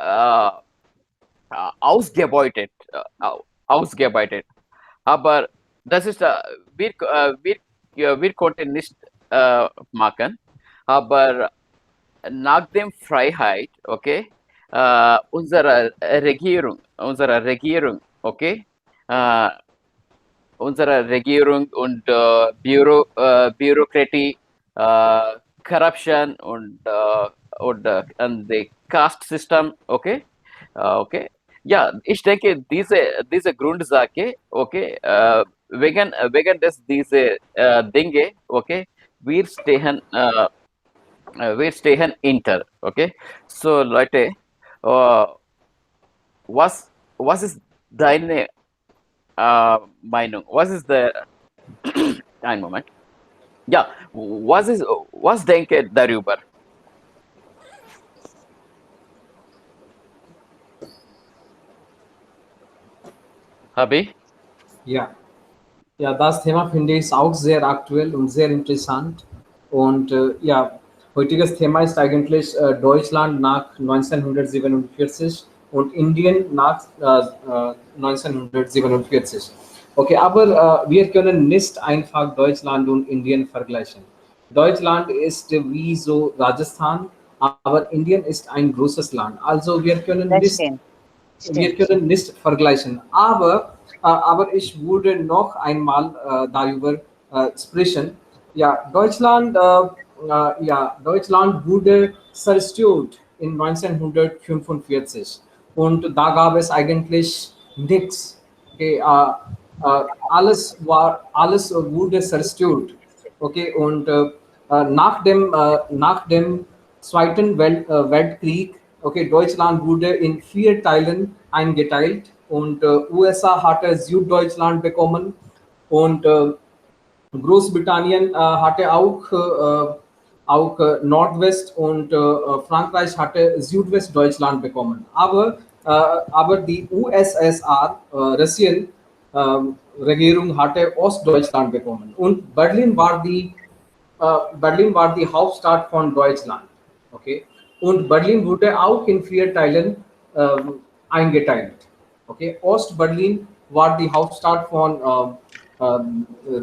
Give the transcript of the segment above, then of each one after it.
äh, ausgebeutet, ausgebeutet. Aber das ist, wir konnten nicht machen. Aber nach dem Freiheit, okay, unsere Regierung, okay, äh, unsere Regierung und Bürokratie, äh, Corruption und the Caste System, okay, okay. Ja, ich denke, diese Grundsache, okay, wegen Dinge, okay, wir stehen, äh, wir stehen hinter, okay. So, Leute, äh, was ist deine Meinung? Was ist der, ein Moment. Ja, was denke darüber? Habe Ja. Ja, das Thema finde ich auch sehr aktuell und sehr interessant. Und ja, heutiges Thema ist eigentlich Deutschland nach 1947 und Indien nach 1947. Okay, aber wir können nicht einfach Deutschland und Indien vergleichen. Deutschland ist wie so Rajasthan, aber Indien ist ein großes Land. Also Das stimmt. wir Stimmt. können nicht vergleichen. Aber ich würde noch einmal darüber sprechen. Deutschland wurde zerstört in 1945 und da gab es eigentlich nichts. Okay, alles wurde zerstört. Okay, und nach dem Weltkrieg, okay, Deutschland wurde in 4 Teilen eingeteilt und USA hatte Süddeutschland bekommen und Großbritannien hatte auch Nordwest und Frankreich hatte Südwestdeutschland bekommen. Aber die USSR, Russien, Regierung hatte Ostdeutschland bekommen. Und Berlin war die Hauptstadt von Deutschland. Okay? Und Berlin wurde auch in 4 Teilen eingeteilt. Okay? Ost-Berlin war die Hauptstadt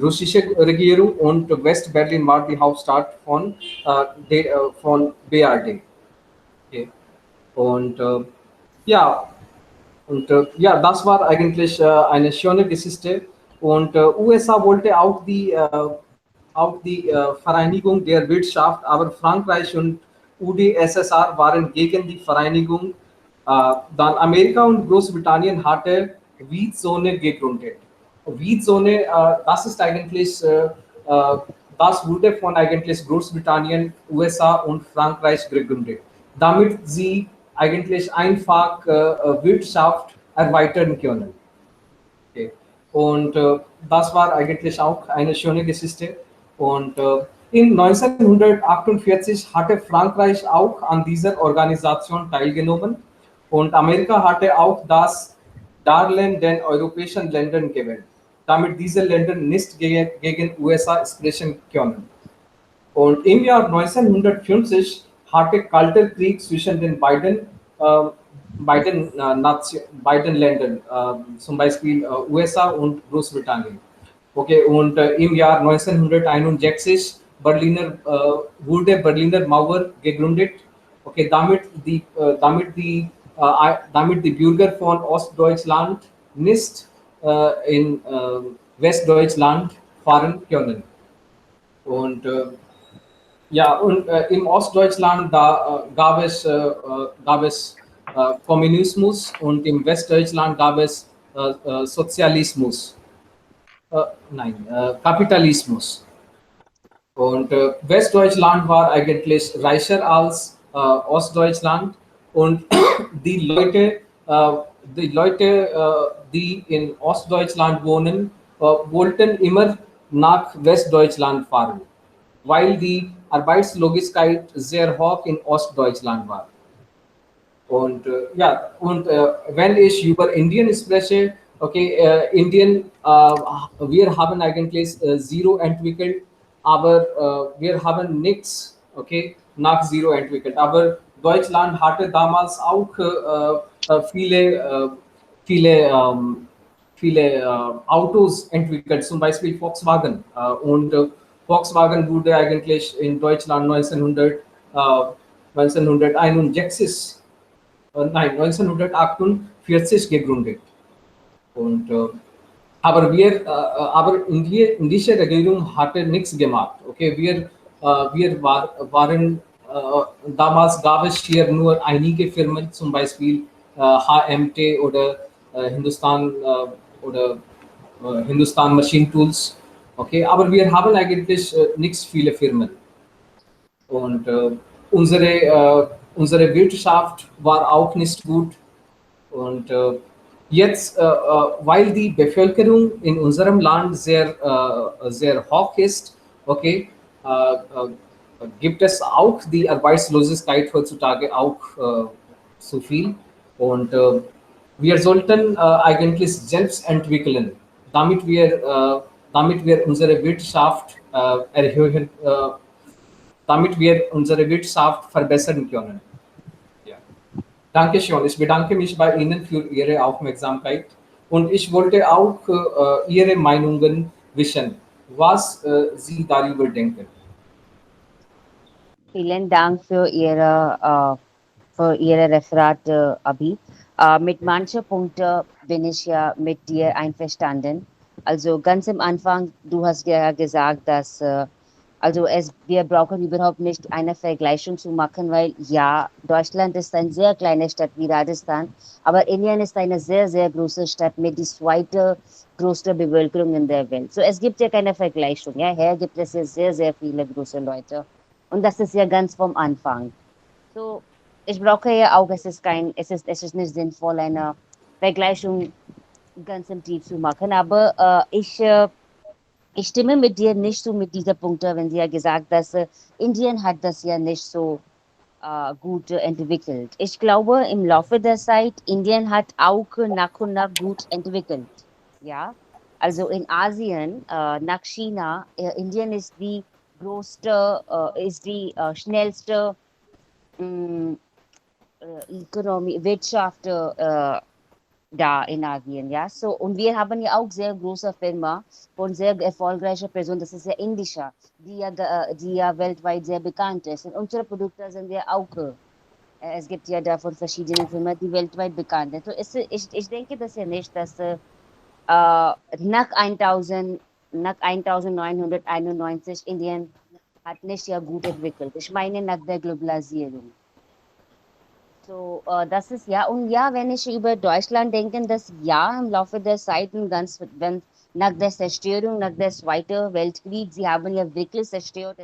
russischer Regierung und West-Berlin war die Hauptstadt von BRD. Okay? Und ja, ja, das war eigentlich eine schöne Geschichte. Und USA wollte auch die Vereinigung der Wirtschaft, aber Frankreich und UdSSR waren gegen die Vereinigung. Dann Amerika und Großbritannien hatte Wheat-Zone gegründet. Wheat-Zone, das ist eigentlich, das wurde von eigentlich Großbritannien, USA und Frankreich gegründet, damit sie eigentlich einfach Wirtschaft erweitern können. Okay. Und das war eigentlich auch eine schöne Geschichte. Und in 1948 hatte Frankreich auch an dieser Organisation teilgenommen und Amerika hatte auch das Darlehen den europäischen Ländern gewählt, damit diese Länder nicht gegen USA sprechen können. Und im Jahr 1950 hatte Kalter Krieg zwischen den beiden Ländern, zum Beispiel USA und Großbritannien. Okay, und im Jahr 1961 wurde Berliner Mauer gegründet. Okay, damit die Bürger von Ostdeutschland nicht in Westdeutschland fahren können. Und ja, und im Ostdeutschland gab es Kommunismus und im Westdeutschland gab es Sozialismus. Kapitalismus. Und Westdeutschland war eigentlich reicher als Ostdeutschland und die Leute, äh, die in Ostdeutschland wohnen, wollten immer nach Westdeutschland fahren, weil die Arbeitslosigkeit sehr hoch in Ostdeutschland war. Und ja, und wenn ich über Indien spreche, okay, wir haben eigentlich Zero entwickelt, aber wir haben nichts, okay, nach Zero entwickelt. Aber Deutschland hatte damals auch viele Autos entwickelt, zum Beispiel Volkswagen. Volkswagen wurde eigentlich in Deutschland 1961, nein, 1948 gegründet. Und, aber indische Regierung hatte nichts gemacht. Okay, waren, damals gab es hier nur einige Firmen, zum Beispiel HMT oder Hindustan Machine Tools. Okay, aber wir haben eigentlich nichts viele Firmen. Und unsere Wirtschaft war auch nicht gut. Und jetzt, weil die Bevölkerung in unserem Land sehr hoch ist, okay, gibt es auch die Arbeitslosigkeit heutzutage auch zu viel. Und wir sollten eigentlich selbst entwickeln, damit damit wir unsere Wirtschaft damit wir unsere Wirtschaft verbessern können. Ja. Dankeschön. Ich bedanke mich bei Ihnen für Ihre Aufmerksamkeit und ich wollte auch Ihre Meinungen wissen, was Sie darüber denken. Vielen Dank für Ihre Referate, Abhi. Mit manchen Punkten bin ich ja mit dir einverstanden. Also ganz am Anfang, du hast ja gesagt, dass wir brauchen überhaupt nicht eine Vergleichung zu machen, weil ja, Deutschland ist eine sehr kleine Stadt wie Rajasthan, aber Indien ist eine sehr, sehr große Stadt mit die zweite größte Bevölkerung in der Welt. So es gibt ja keine Vergleichung. Ja, hier gibt es ja sehr, sehr viele große Leute. Und das ist ja ganz vom Anfang. So, ich brauche ja auch, es ist nicht sinnvoll, eine Vergleichung ganz im Tief zu machen. Aber ich stimme mit dir nicht so mit dieser Punkte, wenn sie ja gesagt, dass Indien hat das ja nicht so gut entwickelt. Ich glaube, im Laufe der Zeit, Indien hat auch nach und nach gut entwickelt. Ja, also in Asien, nach China, Indien ist die schnellste mh, Wirtschaft da in Asien, ja. So, und wir haben ja auch sehr große Firma von sehr erfolgreicher Person, das ist ja indischer, die ja weltweit sehr bekannt ist. Und unsere Produkte sind ja auch, es gibt ja davon verschiedene Firmen, die weltweit bekannt sind. So ich denke das ja nicht, dass nach 1000, nach 1991 Indien hat nicht ja gut entwickelt. Ich meine nach der Globalisierung. So, das ist ja, und ja, wenn ich über Deutschland denke, dass ja, im Laufe der Zeiten, wenn nach der Zerstörung, nach der Zweiten Weltkrieg, sie haben ja wirklich zerstört,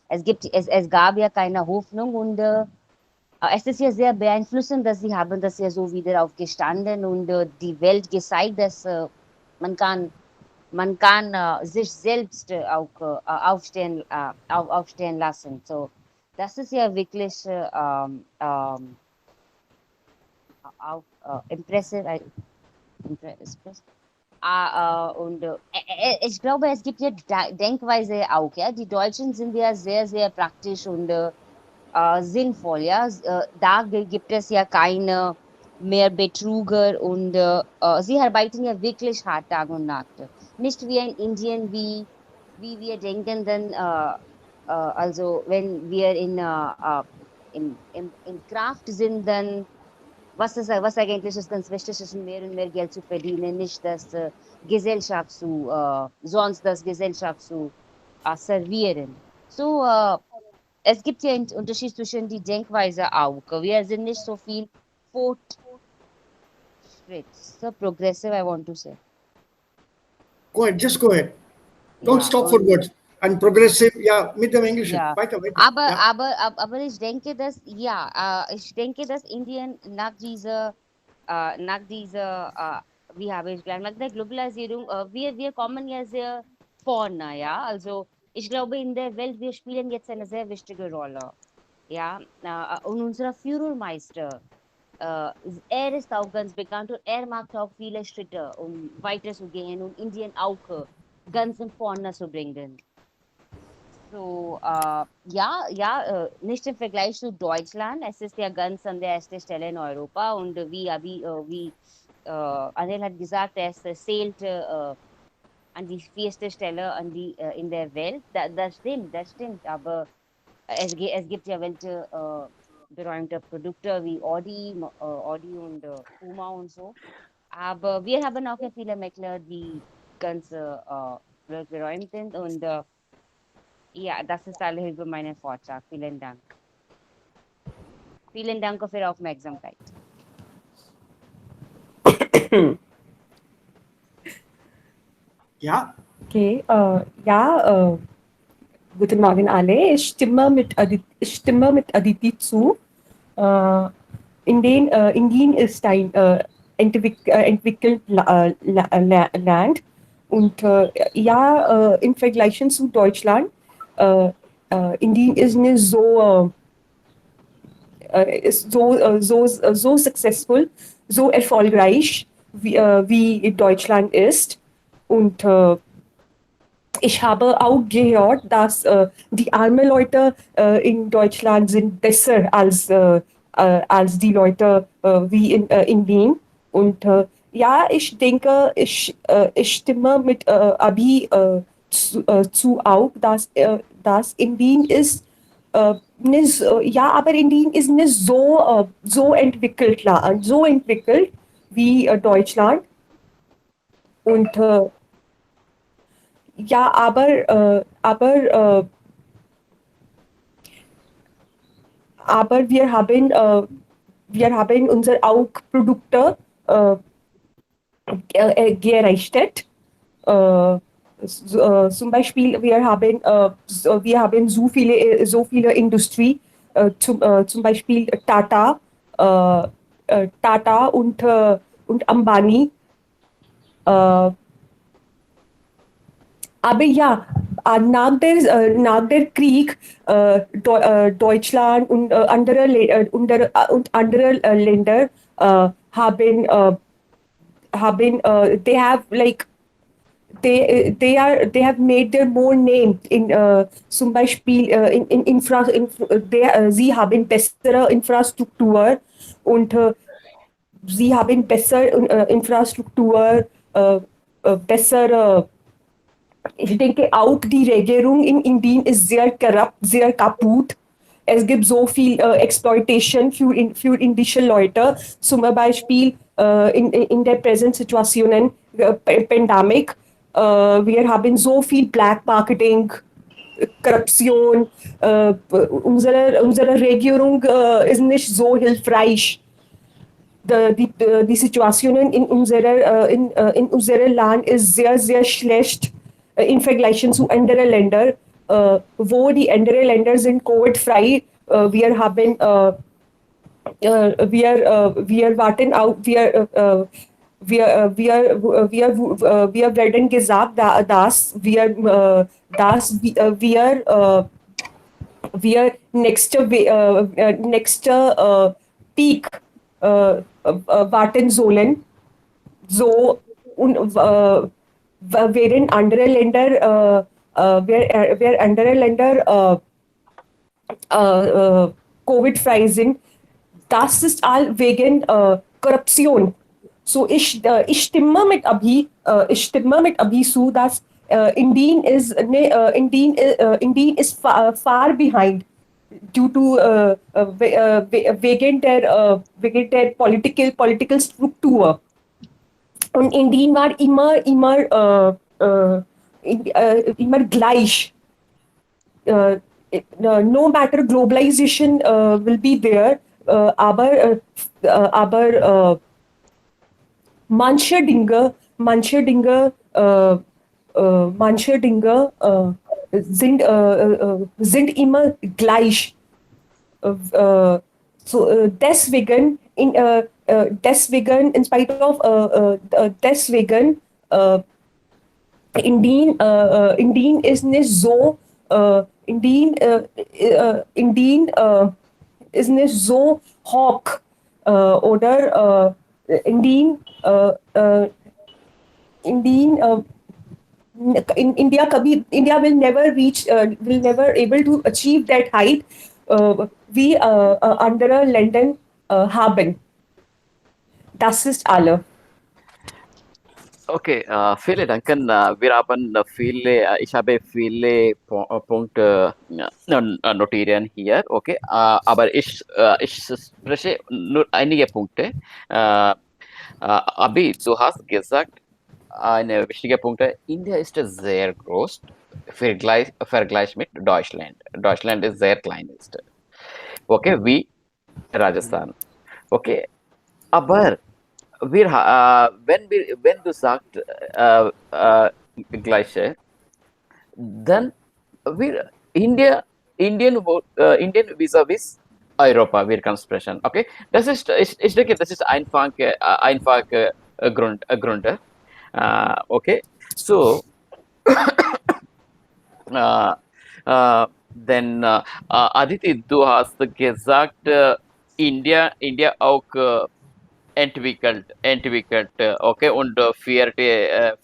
es gab ja keine Hoffnung und es ist ja sehr beeinflussend, dass sie haben das ja so wieder aufgestanden und die Welt gezeigt, dass man kann, man kann sich selbst auch aufstehen lassen. So, das ist ja wirklich impressive. Impressive. Und ich glaube, es gibt ja Denkweise auch. Ja, die Deutschen sind ja sehr, sehr praktisch und sinnvoll. Ja, gibt es ja keine mehr Betrüger und sie arbeiten ja wirklich hart Tag und Nacht. Nicht wie in Indien, wie wir denken, dann also wenn wir in Kraft sind, dann was eigentlich ist ganz wichtig ist, mehr und mehr Geld zu verdienen, nicht das sonst das Gesellschaft zu servieren. So, es gibt ja einen Unterschied zwischen die Denkweise auch. Wir sind nicht so viel Fortschritt, so progressive, I want to say. Go ahead, just go ahead. Don't Ja, stop for und words. And progressive, yeah, mit dem Englischen. ja, Weiter, weiter. Ja. aber ich denke, dass, ja, ich denke, dass Indien nach dieser, wie habe ich gesagt, nach der Globalisierung, wir kommen ja sehr vorne, ja, also ich glaube, in der Welt, wir spielen jetzt eine sehr wichtige Rolle, ja, und unser Führermeister, äh, er ist auch ganz bekannt und er macht auch viele Schritte, um weiterzugehen und Indien auch ganz in vorne zu bringen. So, nicht im Vergleich zu Deutschland, es ist ja ganz an der ersten Stelle in Europa und Anil hat gesagt, es zählt an die vierte Stelle in der Welt. Das stimmt, aber es gibt ja welche berühmte Produkte wie Audi und Puma und so. Aber wir haben auch ja viele Makler, die ganz weltberühmt sind und ja, das ist alle über meinen Vortrag. Vielen Dank. Vielen Dank für Ihre Aufmerksamkeit. Ja, Okay, guten Morgen alle. Ich stimme mit Aditi zu. Äh, Indien ist ein entwickelt Land und im Vergleich zu Deutschland, äh, Indien ist nicht so successful, so erfolgreich wie Deutschland ist. Und ich habe auch gehört, dass die armen Leute in Deutschland sind besser als die Leute wie in Wien. Und ich denke, ich stimme mit Abi zu auch, dass in Wien ist nicht, aber Indien ist nicht so entwickelt wie Deutschland. Und ja, aber wir haben unsere auch Produkte gerechnet. Äh, Zum Beispiel, wir haben so viele Industrie, zum Beispiel Tata und Ambani. Äh, Aber ja, nach der Krieg Deutschland und und andere Länder they have like they have made their more name in zum Beispiel sie haben bessere Infrastruktur und sie haben bessere Infrastruktur, bessere. Ich denke auch, die Regierung in Indien ist sehr korrupt, sehr kaputt. Es gibt so viel Exploitation für indische Leute. Zum Beispiel in der Präsentsituation, Pandemic, wir haben so viel Black Marketing, Korruption. Unsere Regierung ist nicht so hilfreich. Die Situation in unserem Land ist sehr schlecht im Vergleich zu anderen Ländern, wo die anderen Länder sind Covid-frei. Wir haben, wir warten auf, wir werden gesagt, dass wir nächste Peak warten sollen. So und während andere Länder, wer andere Länder Covid-frei sind, das ist all wegen Korruption. So ich stimme mit Abhi zu, dass Indien ist far behind due to wegen der political Struktur. Und Indien war immer gleich. Uh, no matter globalization will be there, aber manche Dinge sind immer gleich. Deswegen, in spite of deswegen, Indien ist nicht so, Indien ist nicht so hoch oder Indien in India, India will never able to achieve that height. Wie andere Länder haben. Das ist alle. Okay, vielen Dank. Wir haben ich habe viele Punkte notieren hier, okay. Aber ich spreche nur einige Punkte. Abi, du hast gesagt, eine wichtige Punkte, India ist sehr groß, Vergleich mit Deutschland. Deutschland ist sehr klein, ist. Okay, wie Rajasthan. Okay, aber wenn du sagst gleiche, dann wir Indien vis-à-vis Europa, wir können sprechen. Okay, ich denke, das ist einfache Gründe. Okay, so äh, Aditi, du hast gesagt, India auch entwickelt, okay, und vierte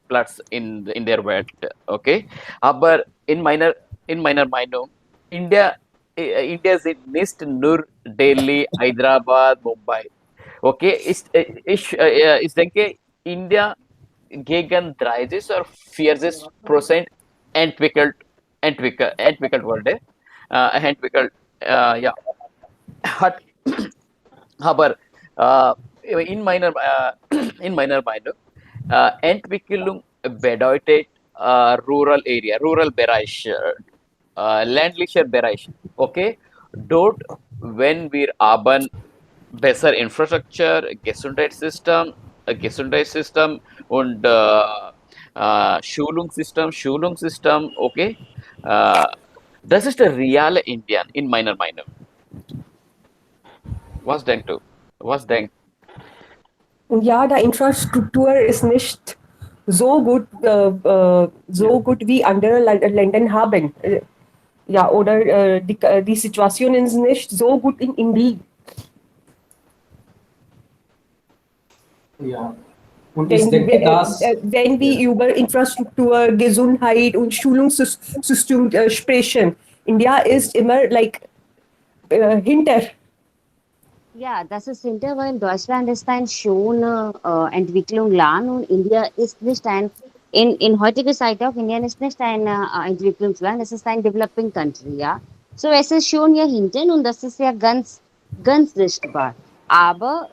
Platz in der Welt, okay. Aber in meiner Meinung, India, India sind nicht nur Delhi, Hyderabad, Mumbai, okay. Ich denke, India gegen 30 oder 40% entwickelt, entwickelt wurde, ja, hat. Aber in meiner Meinung, Entwicklung bedeutet Rural Bereich, ländlicher Bereich. Okay, dort, wenn wir haben besser Infrastruktur, Gesundheitssystem und Schulungssystem, okay, äh, das ist der reale Indian in meiner Meinung. Was denkst du? Was denkst Und ja, die Infrastruktur ist nicht so gut wie andere Länder haben. Ja, oder die Situation ist nicht so gut in Indien. Ja. Und ich denke, dass Wenn wir über Infrastruktur, Gesundheit und Schulungssystem sprechen, India ist immer hinter. Ja, das ist hinter, weil Deutschland ist ein schon Entwicklung Land und India ist nicht in heutiger Zeit auch, Indien ist nicht ein Entwicklungsland, es ist ein Developing Country, ja. So, es ist schon hier hinten und das ist ja ganz sichtbar. Aber,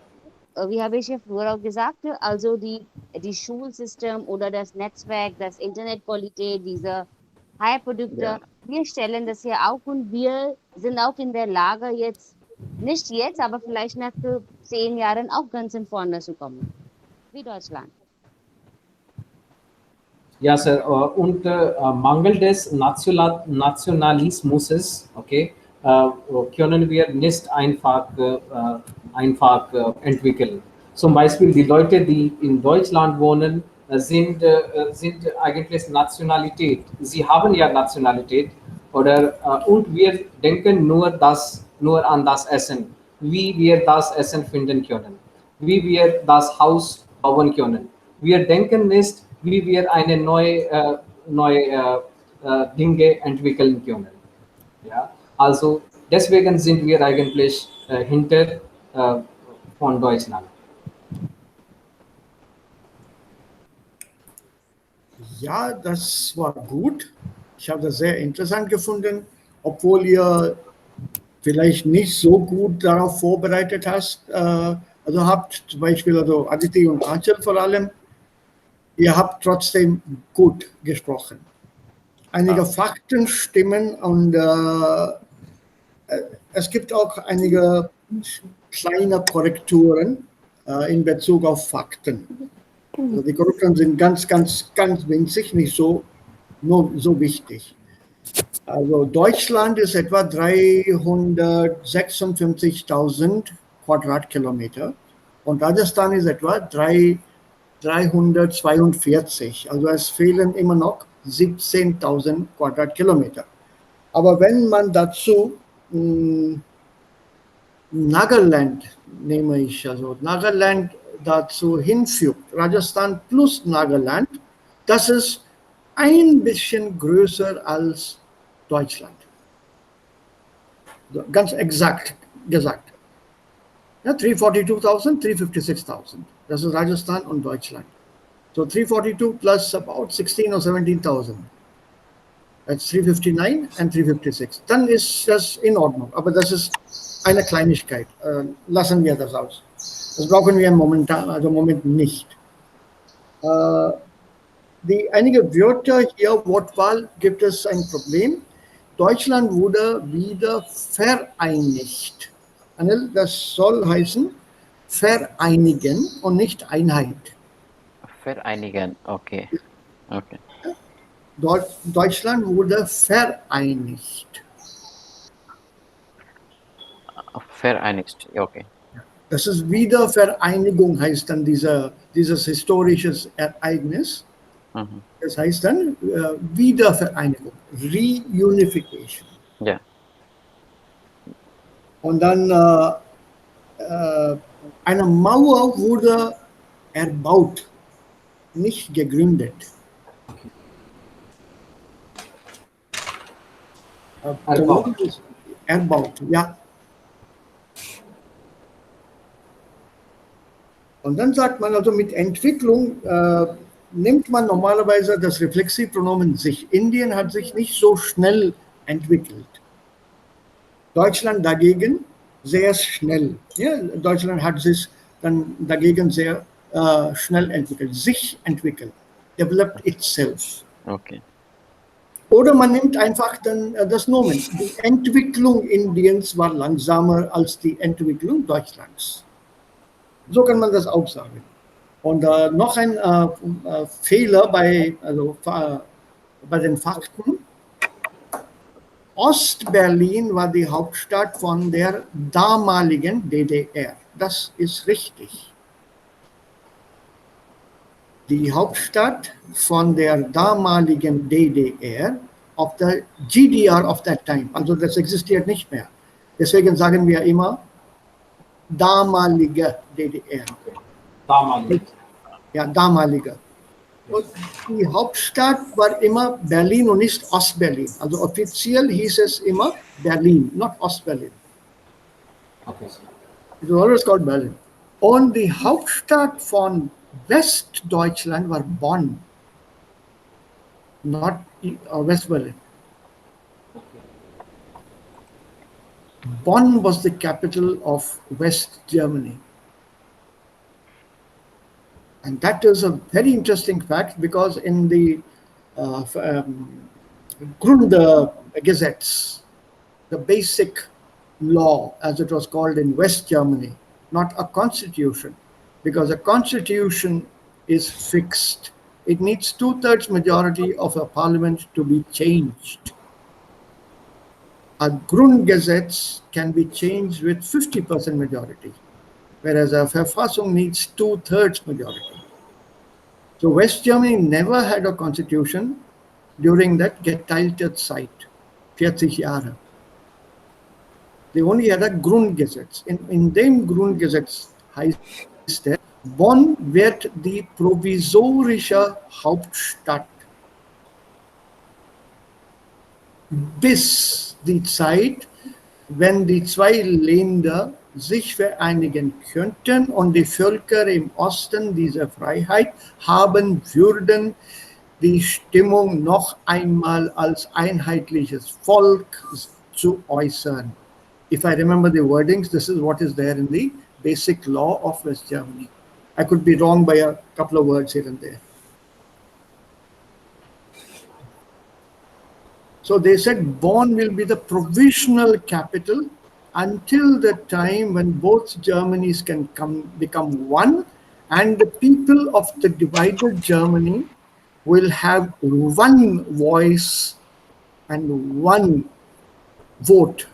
wie habe ich ja früher auch gesagt, also die Schulsystem oder das Netzwerk, das Internetqualität, diese du? High-Produkte, wir stellen das hier auch und wir sind auch in der Lage jetzt, nicht jetzt, aber vielleicht nach 10 Jahren auch ganz in vorne zu kommen, wie Deutschland. ja, Sir, und Mangel des Nationalismus, okay, können wir nicht einfach entwickeln. Zum Beispiel die Leute, die in Deutschland wohnen, sind eigentlich Nationalität. Sie haben ja Nationalität und wir denken nur an das Essen, wie wir das Essen finden können, wie wir das Haus bauen können. Wir denken nicht, wie wir eine neue Dinge entwickeln können. Ja? Also deswegen sind wir eigentlich hinter von Deutschland. Ja, das war gut. Ich habe das sehr interessant gefunden, obwohl ihr vielleicht nicht so gut darauf vorbereitet hast. Also habt zum Beispiel also Aditi und Achel vor allem, ihr habt trotzdem gut gesprochen. Einige Fakten stimmen und es gibt auch einige kleine Korrekturen in Bezug auf Fakten. Also die Korrekturen sind ganz winzig, nicht so wichtig. Also Deutschland ist etwa 356.000 Quadratkilometer und Rajasthan ist etwa 342. Also es fehlen immer noch 17.000 Quadratkilometer. Aber wenn man dazu Nagaland nehme ich, also Nagaland dazu hinfügt, Rajasthan plus Nagaland, Das ist ein bisschen größer als Deutschland. So, ganz exakt gesagt. Ja, 342.000, 356.000. Das ist Rajasthan und Deutschland. So 342 plus about 16 or 17,000. That's 359 and 356. Dann ist das in Ordnung. Aber das ist eine Kleinigkeit. Lassen wir das aus. Das brauchen wir momentan, also im Moment nicht. Die einige Wörter hier, Wortwahl, gibt es ein Problem. Deutschland wurde wieder vereinigt. Anil, das soll heißen vereinigen und nicht Einheit. Vereinigen. Okay. Okay. Deutschland wurde vereinigt. Vereinigt. Okay. Das ist Wiedervereinigung, heißt dann dieses historisches Ereignis. Mhm. Das heißt dann Wiedervereinigung, Reunification. Ja. Und dann eine Mauer wurde erbaut, nicht gegründet. Erbaut. Erbaut, ja. Und dann sagt man also mit Entwicklung nimmt man normalerweise das Reflexivpronomen sich. Indien hat sich nicht so schnell entwickelt. Deutschland dagegen sehr schnell. Ja, Deutschland hat sich dann dagegen sehr schnell entwickelt, sich entwickelt, developed itself. Okay. Oder man nimmt einfach dann das Nomen. Die Entwicklung Indiens war langsamer als die Entwicklung Deutschlands. So kann man das auch sagen. Und noch ein Fehler bei den Fakten. Ostberlin war die Hauptstadt von der damaligen DDR. Das ist richtig. Die Hauptstadt von der damaligen DDR of the GDR of that time. Also das existiert nicht mehr. Deswegen sagen wir immer damalige DDR. Damalig. Ja, damalige. Und die Hauptstadt war immer Berlin und nicht Ostberlin. Also offiziell hieß es immer Berlin, not Ostberlin. Okay. It was always called Berlin. Und die Hauptstadt von Westdeutschland war Bonn, not West Berlin. Bonn was the capital of West Germany. And that is a very interesting fact because in the Grundgesetz, the basic law, as it was called in West Germany, not a constitution, because a constitution is fixed. It needs 2/3 majority of a parliament to be changed. A Grundgesetz can be changed with 50% majority, whereas a Verfassung needs 2/3 majority. So West Germany never had a constitution during that geteiltes Zeit, 40 Jahre. They only had a Grundgesetz. In dem Grundgesetz heißt es, Bonn wird die provisorische Hauptstadt bis die Zeit, wenn die zwei Länder sich vereinigen könnten und die Völker im Osten diese Freiheit haben würden, die Stimmung noch einmal als einheitliches Volk zu äußern. If I remember the wordings, this is what is there in the basic law of West Germany. I could be wrong by a couple of words here and there. So they said Bonn will be the provisional capital until the time when both Germanys can become one, and the people of the divided Germany will have one voice and one vote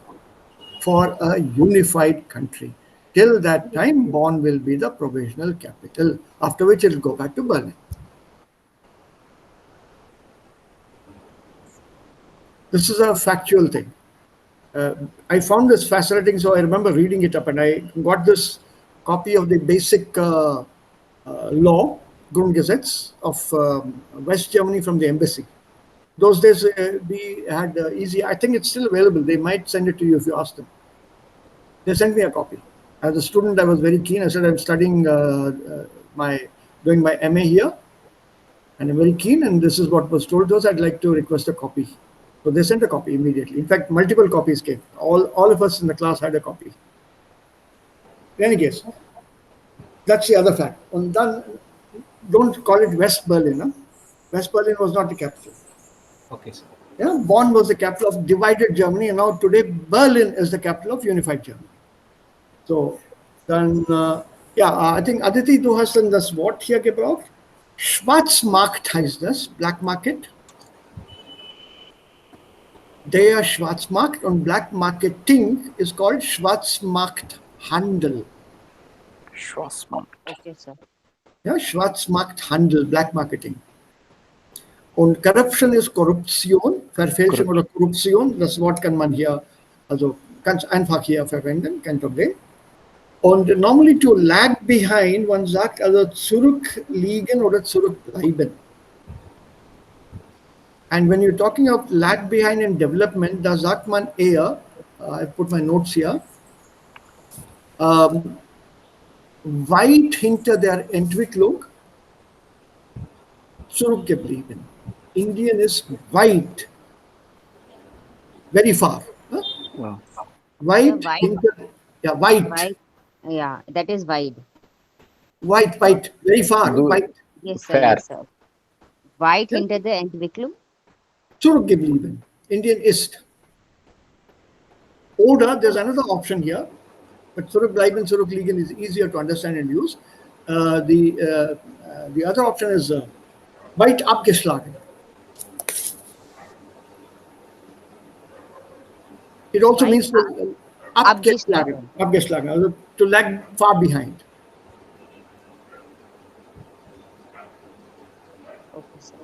for a unified country. Till that time, Bonn will be the provisional capital, after which it will go back to Berlin. This is a factual thing. I found this fascinating, so I remember reading it up, and I got this copy of the basic law, Grundgesetz of West Germany from the embassy. Those days we had easy. I think it's still available. They might send it to you if you ask them. They sent me a copy. As a student, I was very keen. I said I'm studying doing my MA here, and I'm very keen. And this is what was told to us. I'd like to request a copy. So they sent a copy immediately. In fact, multiple copies came. All of us in the class had a copy. In any case, that's the other fact. And then, don't call it West Berlin. Huh? West Berlin was not the capital. Okay, sir. Yeah, Bonn was the capital of divided Germany, and now today Berlin is the capital of unified Germany. So dann, I think Aditi, du hast dann das Wort hier gebraucht. Schwarzmarkt heißt das, Black Market. Der Schwarzmarkt und Black Marketing is called Schwarzmarkthandel. Schwarzmarkt. Okay, sir. Ja, Schwarzmarkthandel, Black Marketing. Und Corruption ist Korruption, Verfälschung oder Korruption. Das Wort kann man hier also ganz einfach hier verwenden, kein Problem. Und normally to lag behind, man sagt also zurückliegen oder zurückbleiben. And when you're talking of lag behind in development, da sagt man eher, I put my notes here, weit hinter der Entwicklung zurückgeblieben. Indien is weit, very far. Huh? Wow. Weit, wide. hinter, yeah, weit. Wide. Yeah, that is wide. Weit, very far, weit. Yes, sir. Fair. Yes, sir. Weit hinter der Entwicklung. Zurückgeblieben. Indian ist. Oder there's another option here, but zurückbleiben, zurückliegen is easier to understand and use. The other option is weit abgeschlagen. It also Weit means abgeschlagen, also to lag far behind. Okay, sir.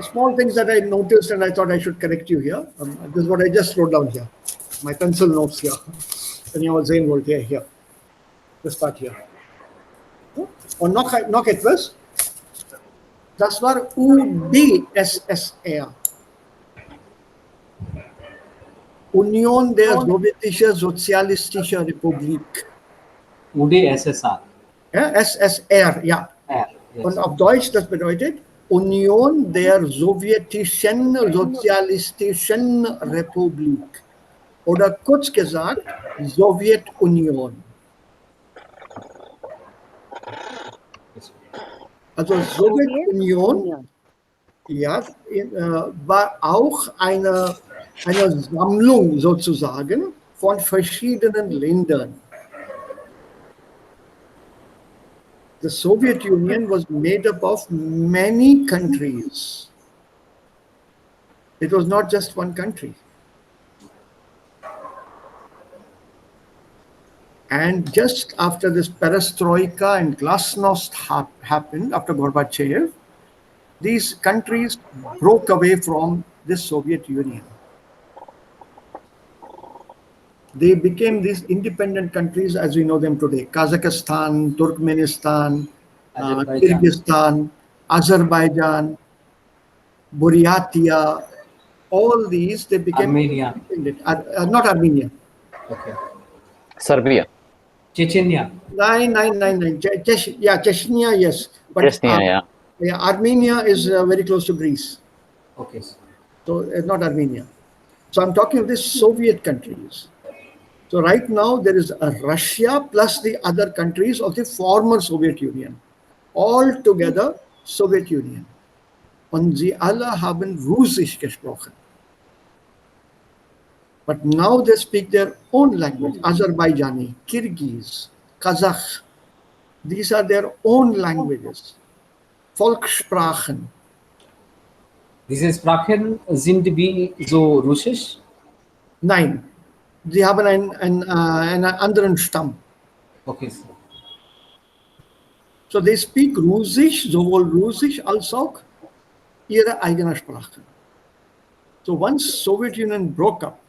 Small things that I noticed and I thought I should correct you here. This is what I just wrote down here. My pencil notes here. Wenn ihr mal sehen wollt, hier. Das part hier. Und noch etwas. Das war UdSSR. Union der Sowjetischen Sozialistischen Republik. UdSSR. Ja, SSR, ja. Yes. Und auf Deutsch, das bedeutet Union der Sowjetischen Sozialistischen Republik. Oder kurz gesagt, Sowjetunion. Also Sowjetunion ja, war auch eine Sammlung sozusagen von verschiedenen Ländern. The Soviet Union was made up of many countries. It was not just one country. And just after this perestroika and glasnost happened, after Gorbachev, these countries broke away from the Soviet Union. They became these independent countries as we know them today. Kazakhstan, Turkmenistan, Kyrgyzstan, Azerbaijan, Buryatia, all these, they became Armenia. Not Armenia. Okay. Serbia. Chechnya. Nine. Chechnya, yes. But Chechnya, yeah. Armenia is very close to Greece. Okay. So not Armenia. So I'm talking of these Soviet countries. So right now there is a Russia plus the other countries of the former Soviet Union. All together Soviet Union. Und sie alle haben Russisch gesprochen. But now they speak their own language, Azerbaijani, Kyrgyz, Kazakh. These are their own languages. Volkssprachen. Diese Sprachen sind wie so Russisch? Nein, sie haben einen anderen Stamm. Okay. So they speak Russisch, sowohl Russisch als auch ihre eigene Sprache. So once Soviet Union broke up,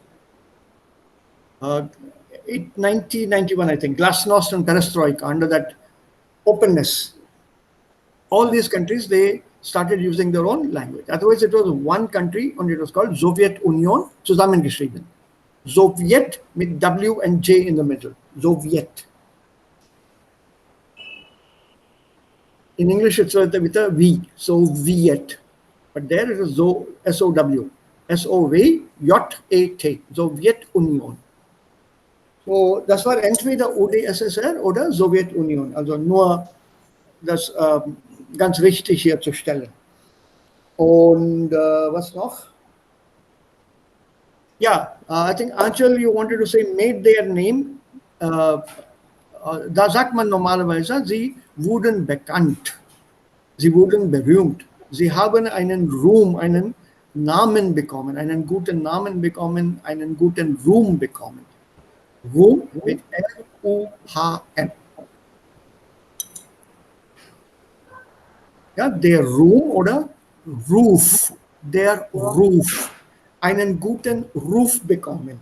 1991, I think, Glasnost and Perestroika, under that openness, all these countries, they started using their own language. Otherwise, it was one country and it was called Soviet Union, zusammengeschrieben. Soviet with W and J in the middle. Soviet. In English, it's with a V, Soviet. But there it is S-O-W. S-O-V-J-A-T, Soviet Union. So, das war entweder UdSSR oder Sowjetunion. Also nur das ganz richtig hier zu stellen. Und was noch? Yeah, I think Anchal, you wanted to say made their name. Da sagt man normalerweise, sie wurden bekannt, sie wurden berühmt, sie haben einen Ruhm, einen Namen bekommen, einen guten Namen bekommen, einen guten Ruhm bekommen. Ruhm mit R-U-H-M. Ja, der Ruhm oder Ruf, der Ruf, einen guten Ruf bekommen.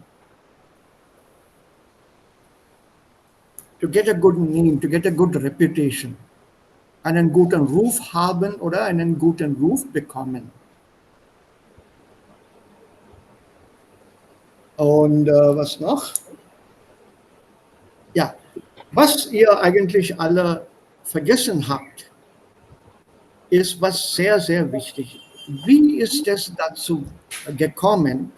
To get a good name, to get a good reputation. Einen guten Ruf haben oder einen guten Ruf bekommen. Und was noch? Ja, was ihr eigentlich alle vergessen habt, ist was sehr, sehr wichtig. Wie ist es dazu gekommen,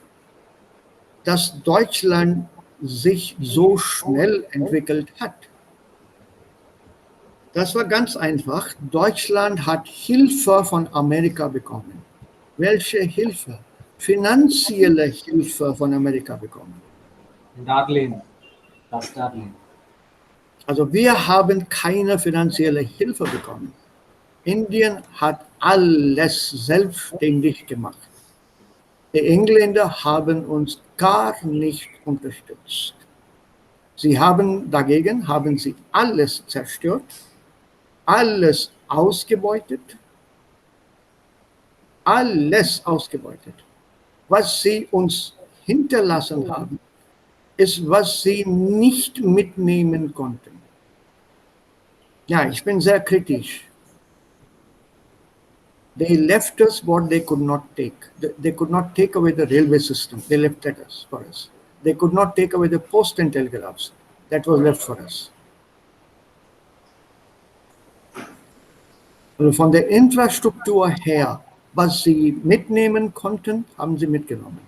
dass Deutschland sich so schnell entwickelt hat? Das war ganz einfach. Deutschland hat Hilfe von Amerika bekommen. Welche Hilfe? Finanzielle Hilfe von Amerika bekommen. Darlehen. Das Darlehen. Also wir haben keine finanzielle Hilfe bekommen. Indien hat alles selbstständig gemacht. Die Engländer haben uns gar nicht unterstützt. Dagegen haben sie alles zerstört, alles ausgebeutet, Was sie uns hinterlassen haben, ist, was sie nicht mitnehmen konnten. Ja, ich bin sehr kritisch. They left us what they could not take. They could not take away the railway system. They left that for us. They could not take away the post and telegraphs. That was left for us. Also von der Infrastruktur her, was sie mitnehmen konnten, haben sie mitgenommen.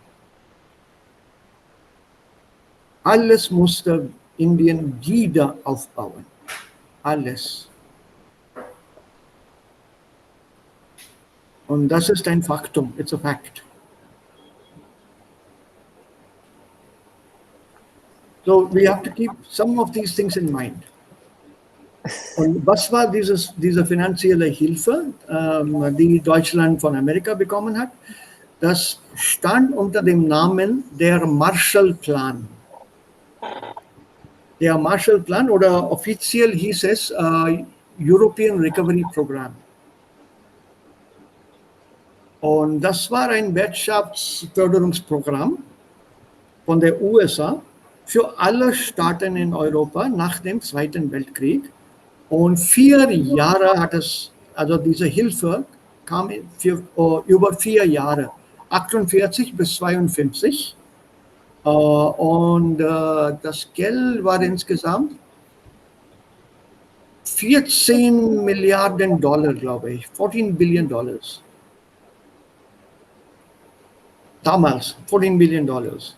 Alles musste Indien wieder aufbauen. Alles. Und das ist ein Faktum. It's a fact. So we have to keep some of these things in mind. Und was war diese finanzielle Hilfe, die Deutschland von Amerika bekommen hat? Das stand unter dem Namen der Marshallplan. Der Marshallplan oder offiziell hieß es European Recovery Program. Und das war ein Wirtschaftsförderungsprogramm von der USA für alle Staaten in Europa nach dem Zweiten Weltkrieg. Und 4 Jahre hat es, also diese Hilfe kam für über 4 Jahre, 48 bis 52. Und das Geld war insgesamt 14 Milliarden Dollar, glaube ich, 14 Billion Dollars. Damals, 14 Billion Dollars.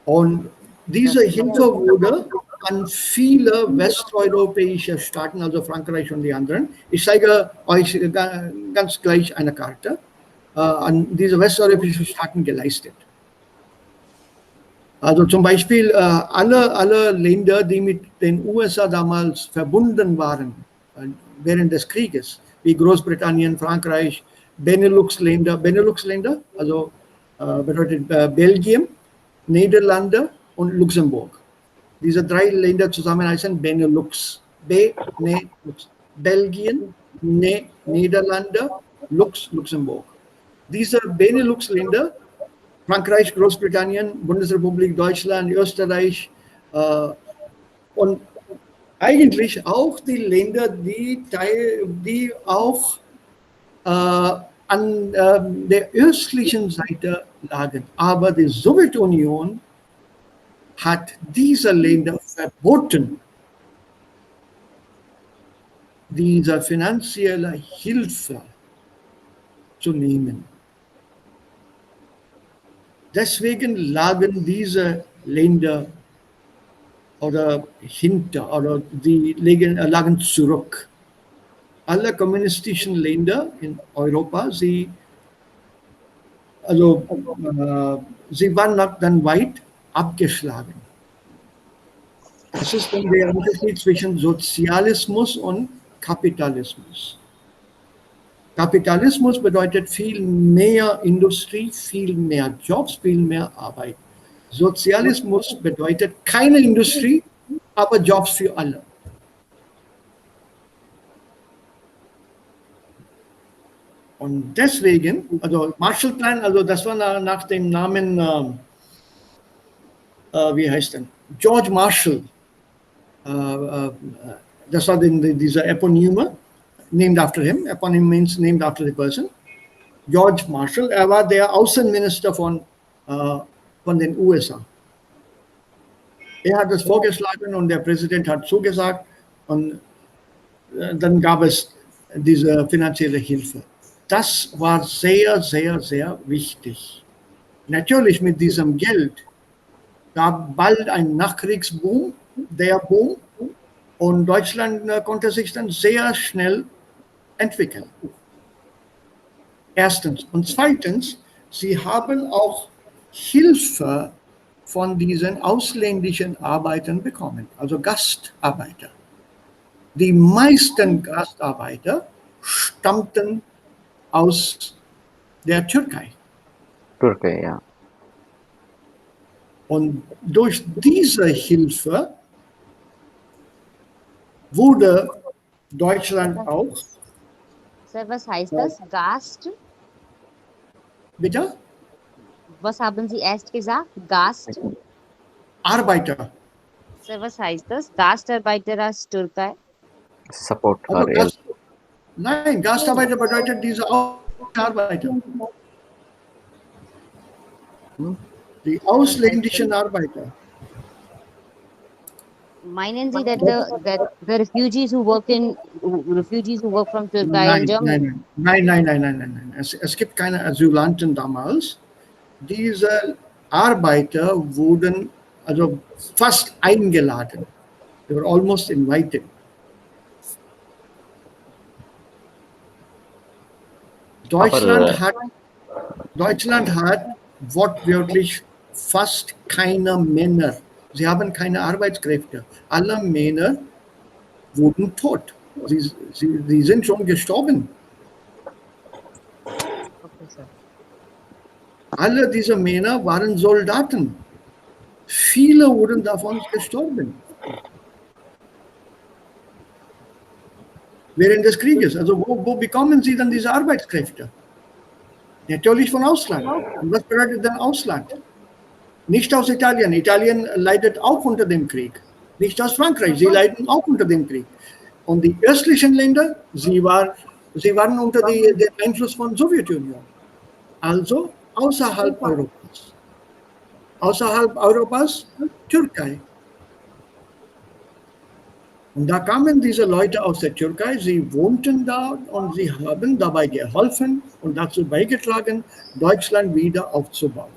Und diese Hilfe wurde an viele westeuropäische Staaten, also Frankreich und die anderen, ich zeige euch ganz gleich eine Karte, an diese westeuropäischen Staaten geleistet. Also zum Beispiel alle Länder, die mit den USA damals verbunden waren während des Krieges, wie Großbritannien, Frankreich, Benelux-Länder, also bedeutet Belgien, Niederlande und Luxemburg. Diese 3 Länder zusammen heißen Benelux. Benelux. Belgien, Niederlande, Luxemburg. Diese Benelux-Länder, Frankreich, Großbritannien, Bundesrepublik Deutschland, Österreich und eigentlich auch die Länder, die auch an der östlichen Seite lagen. Aber die Sowjetunion hat diese Länder verboten, diese finanzielle Hilfe zu nehmen. Deswegen lagen diese Länder oder hinter oder lagen zurück. Alle kommunistischen Länder in Europa, sie waren dann weit abgeschlagen. Das ist dann der Unterschied zwischen Sozialismus und Kapitalismus. Kapitalismus bedeutet viel mehr Industrie, viel mehr Jobs, viel mehr Arbeit. Sozialismus bedeutet keine Industrie, aber Jobs für alle. Und deswegen, also Marshallplan, also das war nach dem Namen, wie heißt denn? George Marshall. Das war dieser Eponyme, named after him. Eponym means named after the person. George Marshall, er war der Außenminister von den USA. Er hat es vorgeschlagen und der Präsident hat zugesagt und dann gab es diese finanzielle Hilfe. Das war sehr, sehr, sehr wichtig. Natürlich mit diesem Geld gab bald ein Nachkriegsboom, der Boom, und Deutschland konnte sich dann sehr schnell entwickeln. Erstens. Und zweitens, sie haben auch Hilfe von diesen ausländischen Arbeitern bekommen, also Gastarbeiter. Die meisten Gastarbeiter stammten aus der Türkei. Türkei, ja. Und durch diese Hilfe wurde Deutschland auch. Sir, was heißt das? Gast? Bitte? Was haben Sie erst gesagt? Gast? Arbeiter. Sir, was heißt das? Gastarbeiter aus Türkei? Support Also for ELS. Nein, Gastarbeiter bedeutet diese Arbeiter. Die ausländischen Arbeiter. Meinen Sie that the refugees who work from Turkey and Germany? Nein. Es gibt keine Asylanten damals. Diese Arbeiter wurden also fast eingeladen. They were almost invited. Deutschland hat wortwörtlich fast keine Männer. Sie haben keine Arbeitskräfte. Alle Männer wurden tot. Sie sind schon gestorben. Okay, sir. Alle diese Männer waren Soldaten. Viele wurden davon gestorben. Während des Krieges. Also wo bekommen Sie dann diese Arbeitskräfte? Natürlich von Ausland. Und was bedeutet denn Ausland? Nicht aus Italien. Italien leidet auch unter dem Krieg. Nicht aus Frankreich. Sie leiden auch unter dem Krieg. Und die östlichen Länder, sie waren unter dem Einfluss von Sowjetunion. Also außerhalb Europas. Außerhalb Europas Türkei. Und da kamen diese Leute aus der Türkei, sie wohnten da und sie haben dabei geholfen und dazu beigetragen, Deutschland wieder aufzubauen.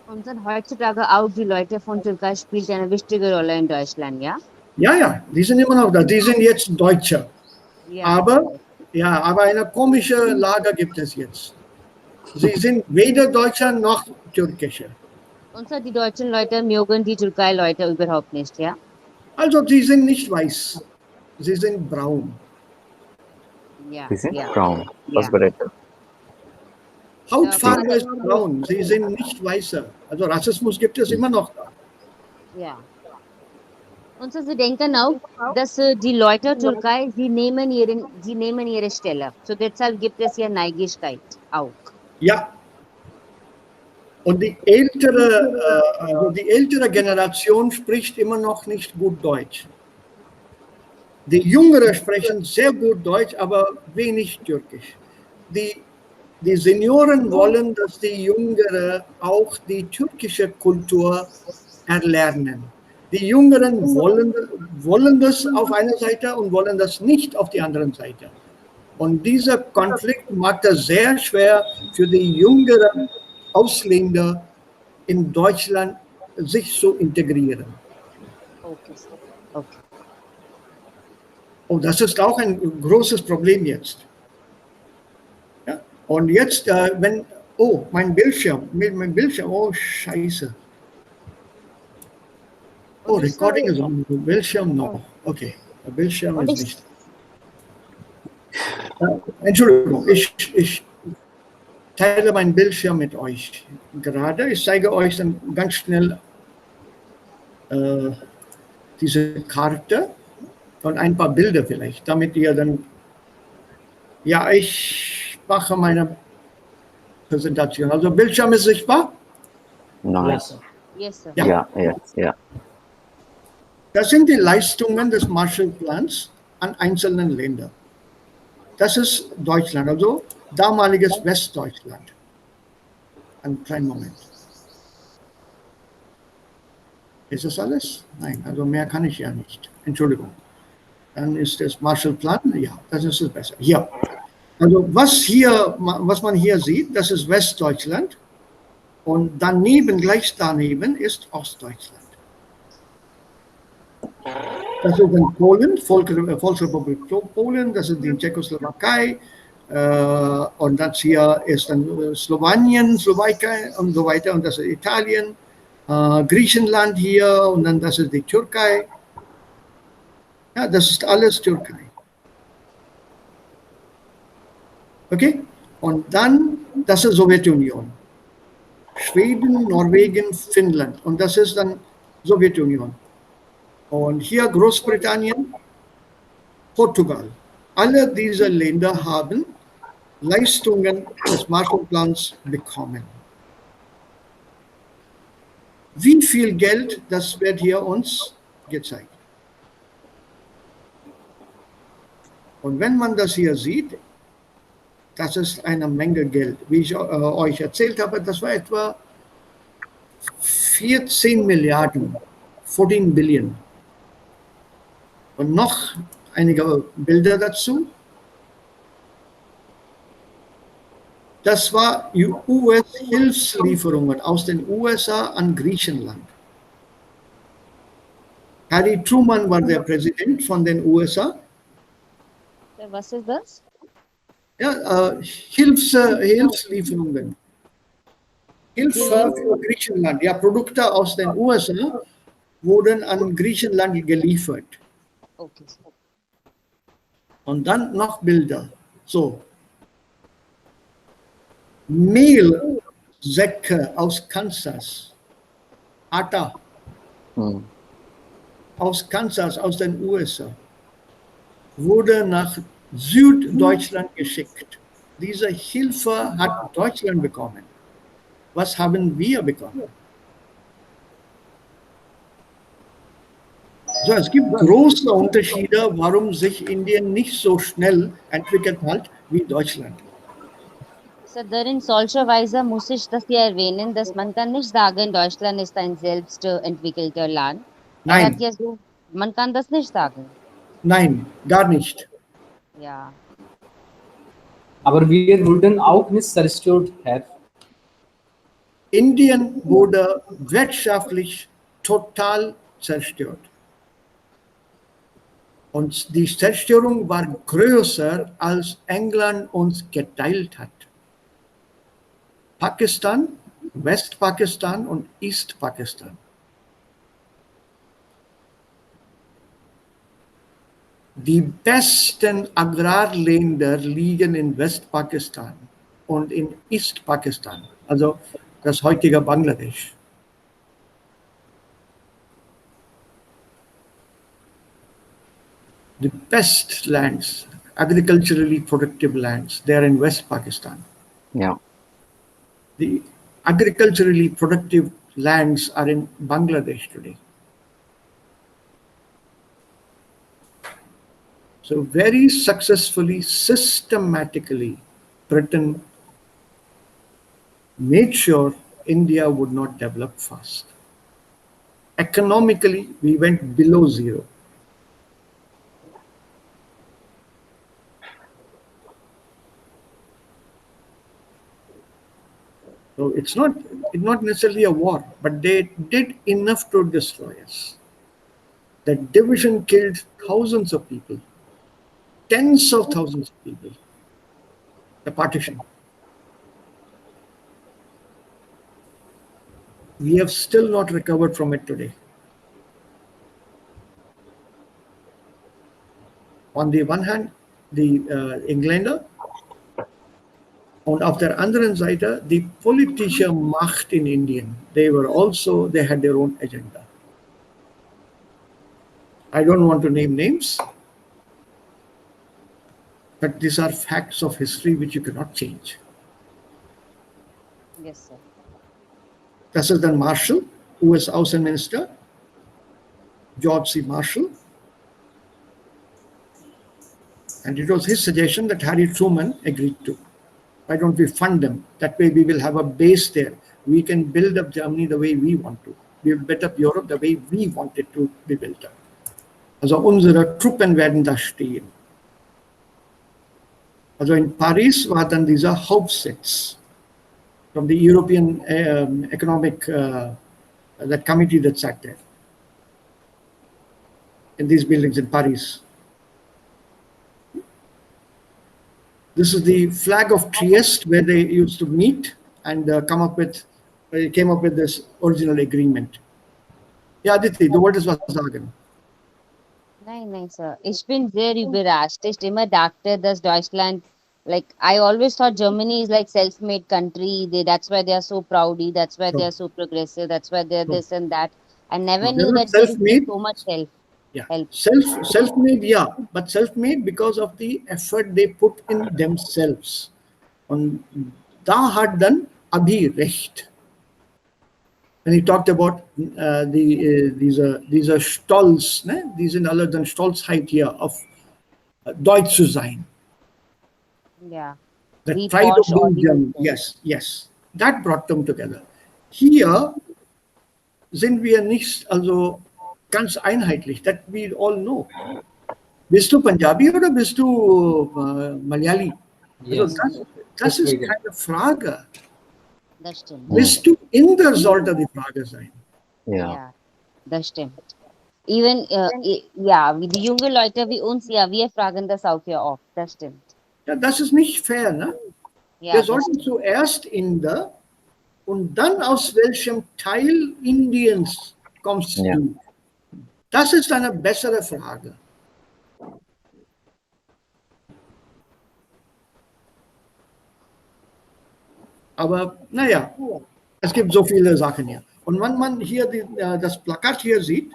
Und dann heutzutage auch die Leute von Türkei spielen eine wichtige Rolle in Deutschland, ja? Ja, die sind immer noch da. Die sind jetzt Deutsche. Ja. Aber eine komische Lage gibt es jetzt. Sie sind weder Deutsche noch Türkische. Und so die deutschen Leute mögen die Türkei-Leute überhaupt nicht, ja? Also sie sind nicht weiß. Sie sind braun. Ja. Sie sind ja. brown. Was Ja. bedeutet? Hautfarbe ist braun. Sie sind nicht weißer. Also Rassismus gibt es immer noch da. Ja. Und so sie denken auch, dass die Leute Türkei, sie nehmen ihre Stelle. So deshalb gibt es ja Neigigkeit auch. Ja. Und die ältere Generation spricht immer noch nicht gut Deutsch. Die Jüngeren sprechen sehr gut Deutsch, aber wenig Türkisch. Die Senioren wollen, dass die Jüngeren auch die türkische Kultur erlernen. Die Jüngeren wollen das auf einer Seite und wollen das nicht auf die andere Seite. Und dieser Konflikt macht es sehr schwer für die jüngeren Ausländer in Deutschland sich zu integrieren. Okay, sir. Okay. Und das ist auch ein großes Problem jetzt. Ja? Und jetzt, mein Bildschirm, oh Scheiße. Oh, Okay, Recording sir. is on. Bildschirm noch. Okay, der Bildschirm Und ist ich, nicht. Entschuldigung, ich teile meinen Bildschirm mit euch gerade. Ich zeige euch dann ganz schnell diese Karte und ein paar Bilder vielleicht, damit ihr dann, ja, ich mache meine Präsentation. Also Bildschirm ist sichtbar? Nice. yes, sir. Ja. Ja. Das sind die Leistungen des Marshallplans an einzelnen Ländern. Das ist Deutschland, also damaliges Westdeutschland. Einen kleinen Moment. Ist das alles? Nein, also mehr kann ich ja nicht. Entschuldigung. Dann ist das Marshallplan, ja, das ist es besser. Hier. Also was man hier sieht, das ist Westdeutschland und daneben, gleich daneben ist Ostdeutschland. Das ist dann Polen, Volksrepublik Polen, das ist die Tschechoslowakei und das hier ist dann Slowenien, Slowakei und so weiter und das ist Italien, Griechenland hier und dann das ist die Türkei. Ja, das ist alles Türkei. Okay? Und dann, das ist Sowjetunion. Schweden, Norwegen, Finnland. Und das ist dann Sowjetunion. Und hier Großbritannien, Portugal. Alle diese Länder haben Leistungen des Marshallplans bekommen. Wie viel Geld, das wird hier uns gezeigt. Und wenn man das hier sieht, das ist eine Menge Geld. Wie ich euch erzählt habe, das war etwa 14 Milliarden, 14 Billion. Und noch einige Bilder dazu. Das war US-Hilfslieferungen aus den USA an Griechenland. Harry Truman war der Präsident von den USA. Sir, was ist das? Ja, Hilfslieferungen. Hilfe für Griechenland. Ja, Produkte aus den USA wurden an Griechenland geliefert. Okay, sir. Und dann noch Bilder. So. Mehlsäcke aus Kansas. Atta aus Kansas, aus den USA. Wurde nach Süddeutschland geschickt. Diese Hilfe hat Deutschland bekommen. Was haben wir bekommen? So, es gibt große Unterschiede, warum sich Indien nicht so schnell entwickelt hat wie Deutschland. Sir, in solcher Weise muss ich das hier erwähnen, dass man kann nicht sagen, Deutschland ist ein selbst entwickelter Land. Er hat Nein, ja so, man kann das nicht sagen. nein, gar nicht. Ja. Aber wir wurden auch nicht zerstört, Herr. Indien wurde wirtschaftlich total zerstört. Und die Zerstörung war größer, als England uns geteilt hat. Pakistan, Westpakistan und Eastpakistan. Die besten Agrarländer liegen in Westpakistan und in Eastpakistan, also das heutige Bangladesch. The best lands, agriculturally productive lands, they are in West Pakistan. Ja. agriculturally productive lands are in Bangladesh today. So very successfully, systematically, Britain made sure India would not develop fast. Economically, we went below zero. So it's not necessarily a war, but they did enough to destroy us. That division killed thousands of people, tens of thousands of people. The partition. We have still not recovered from it today. On the one hand, the Engländer, und auf der anderen Seite die politische Macht in Indien. They had their own agenda. I don't want to name names, but these are facts of history which you cannot change. Yes, sir. President Marshall, who was Außenminister, George C. Marshall, and it was his suggestion that Harry Truman agreed to. Why don't we fund them? That way we will have a base there. We can build up Germany the way we want to. We will build up Europe the way we want it to be built up. Also unsere Truppen werden da stehen. Also in Paris war dann dieser Hauptsitz from the European Economic, that committee that sat there in these buildings in Paris. This is the flag of Trieste where they used to meet and came up with this original agreement. Ja, Aditi, du wolltest was sagen. Nein, sir. Ich bin sehr überrascht. Ich immer dachte, dass Deutschland, like, I always thought Germany is like self-made country. That's why they are so proudy. That's why they are so progressive. That's why they're this and that. I never They're knew not that they receive self-made. so much help. Yeah, Help. self-made, yeah, but self-made because of the effort they put in themselves. Und da hat dann Abi recht. When he talked about dieser Stolz, ne? Die sind alle dann Stolzheit hier auf Deutsch zu sein. Yeah. The We pride of posh all being the German. way. Yes. That brought them together. Hier sind wir nicht also ganz einheitlich. That we all know. Bist du Punjabi oder bist du Malayali? Yes. Also das ist Deswegen. keine Frage. Das stimmt. Bist du Inder, sollte die Frage sein. Ja. Das stimmt. Even, ja, wie die junge Leute wie uns, ja, wir fragen das auch hier oft. Das stimmt. Ja, das ist nicht fair, ne? Ja, Wir das sollten stimmt. zuerst Inder und dann aus welchem Teil Indiens kommst Ja. du? Das ist eine bessere Frage. Aber naja, es gibt so viele Sachen hier. Und wenn man hier das Plakat hier sieht,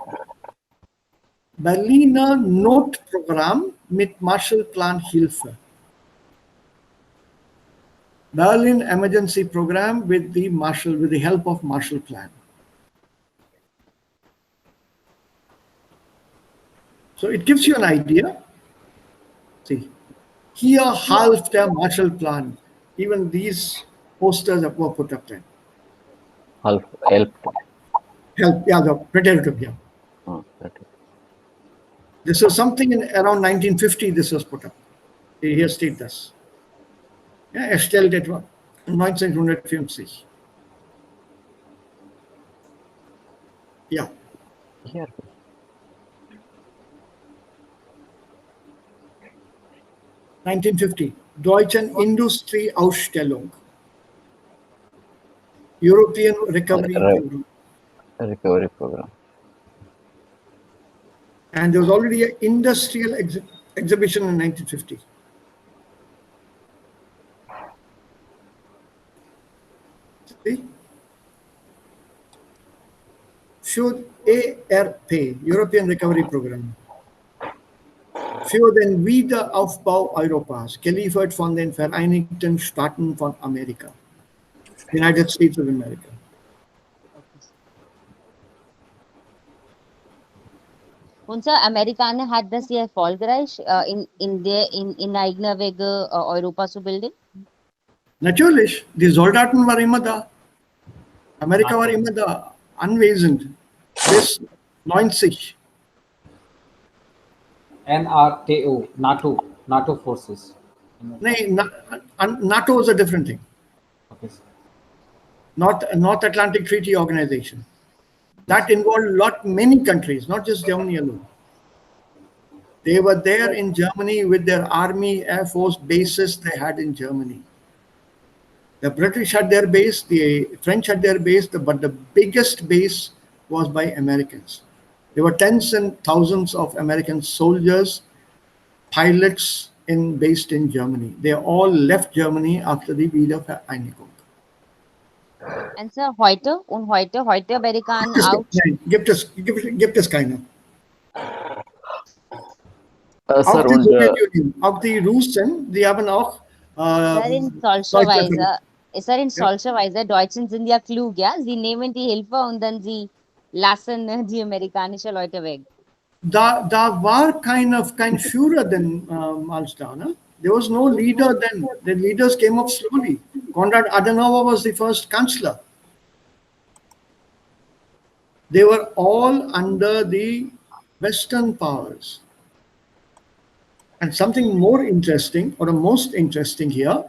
Berliner Notprogramm mit Marshallplan Hilfe. Berlin Emergency Program with the help of Marshall Plan. So it gives you an idea. See, here half der Marshall Plan. Even these posters that were put up there. Help. Help, yeah, the predator, yeah. That is. This was something in around 1950 this was put up. Here steht das. Ja, erstellt etwa 1950. Ja. Here. (1950) Deutschen Industrieausstellung. European Recovery Program. Recovery program. And there was already an industrial exhibition in 1950. See? Für ERP, European Recovery Program. Für den Wiederaufbau Europas, geliefert von den Vereinigten Staaten von Amerika. United States of America. Unser Amerikaner hat das hier erfolgreich in eigener Wege Europa zu bilden? Natürlich, die Soldaten waren immer da. Amerika war immer da, anwesend, bis 90. NATO forces. Nee, NATO is a different thing. Okay. North Atlantic Treaty Organization. That involved many countries, not just Germany alone. They were there in Germany with their army, air force bases they had in Germany. The British had their base, the French had their base, but the biggest base was by Americans. There were tens and thousands of American soldiers, pilots based in Germany. They all left Germany after the Wiedervereinigung. Und Sir, heute Amerikaner auch. Nein, gibt es keine. Sir, Auch die und Sowjetunion, auch die Russen, die haben auch In solcher Weise, Deutschen sind ja klug, ja? Sie nehmen die Hilfe und dann sie lassen die amerikanischen Leute weg. Da war kein Führer denn als da. Ne? There was no leader then. The leaders came up slowly. Konrad Adenauer was the first chancellor. They were all under the Western powers. And something more interesting, or the most interesting here,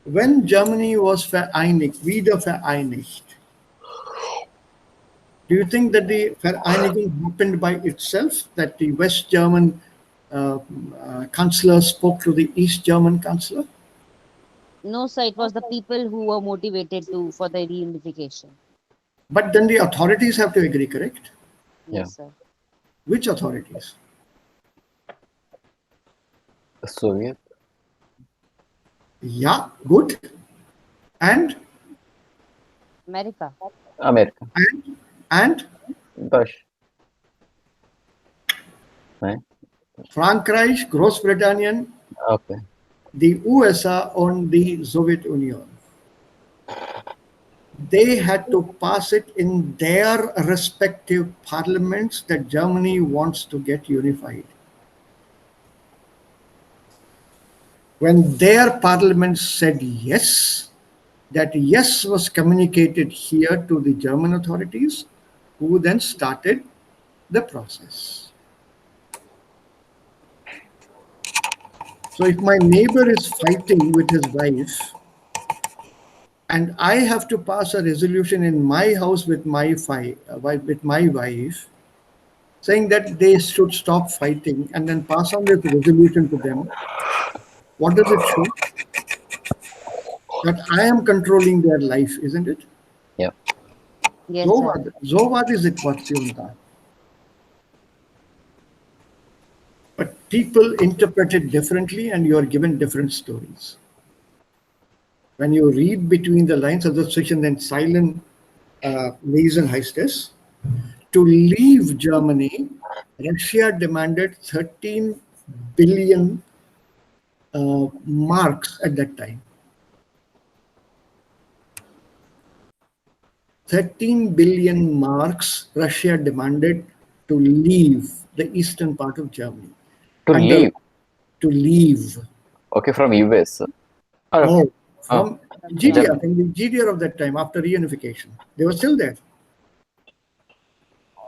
when Germany was wiedervereinigt, do you think that the Vereinigung happened by itself, that the West German Chancellor spoke to the East German Chancellor? No, sir, it was the people who were motivated for the reunification. But then the authorities have to agree, correct? Yes, sir. Which authorities? the Soviet, Yeah, good. And America. America, and Deutsch. Right? Frankreich, Großbritannien, Okay. the USA and the Soviet Union. They had to pass it in their respective parliaments that Germany wants to get unified. When their parliament said yes, that yes was communicated here to the German authorities, who then started the process. So if my neighbor is fighting with his wife, and I have to pass a resolution in my house with my wife, saying that they should stop fighting, and then pass on this resolution to them, what does it show? That I am controlling their life, isn't it? Yeah. Yes, sir. So what is it question that? But people interpret it differently, and you are given different stories. When you read between the lines of the section, then silent Mason Heistes, to leave Germany, Russia demanded 13 billion marks at that time. 13 billion marks Russia demanded to leave the eastern part of Germany. To leave. To leave. Okay, from US. No, from GDR, from the GDR of that time after reunification. They were still there.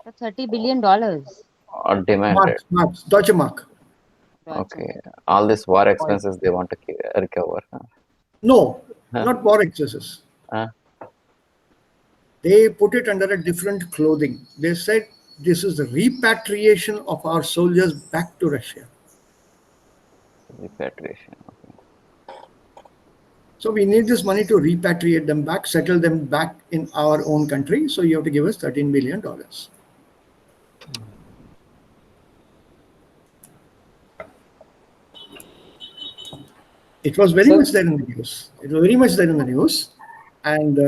$30 billion. Or demanded. Marks, Deutsche Mark. Okay. All this war expenses they want to recover. No, not war excesses. They put it under a different clothing. They said this is the repatriation of our soldiers back to Russia. Repatriation. Okay. So we need this money to repatriate them back, settle them back in our own country. So you have to give us $13 billion. It was very much there in the news. It was very much there in the news. And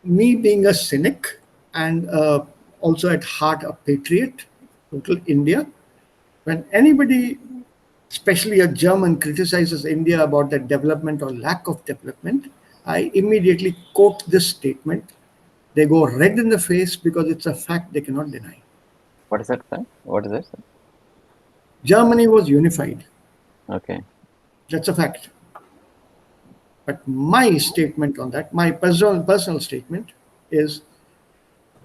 me being a cynic and also at heart a patriot, total India, when anybody, especially a German, criticizes India about the development or lack of development, I immediately quote this statement. They go red in the face because it's a fact they cannot deny. What is that, sir? What is it, sir? Germany was unified. Okay. That's a fact. But my statement on that, my personal statement is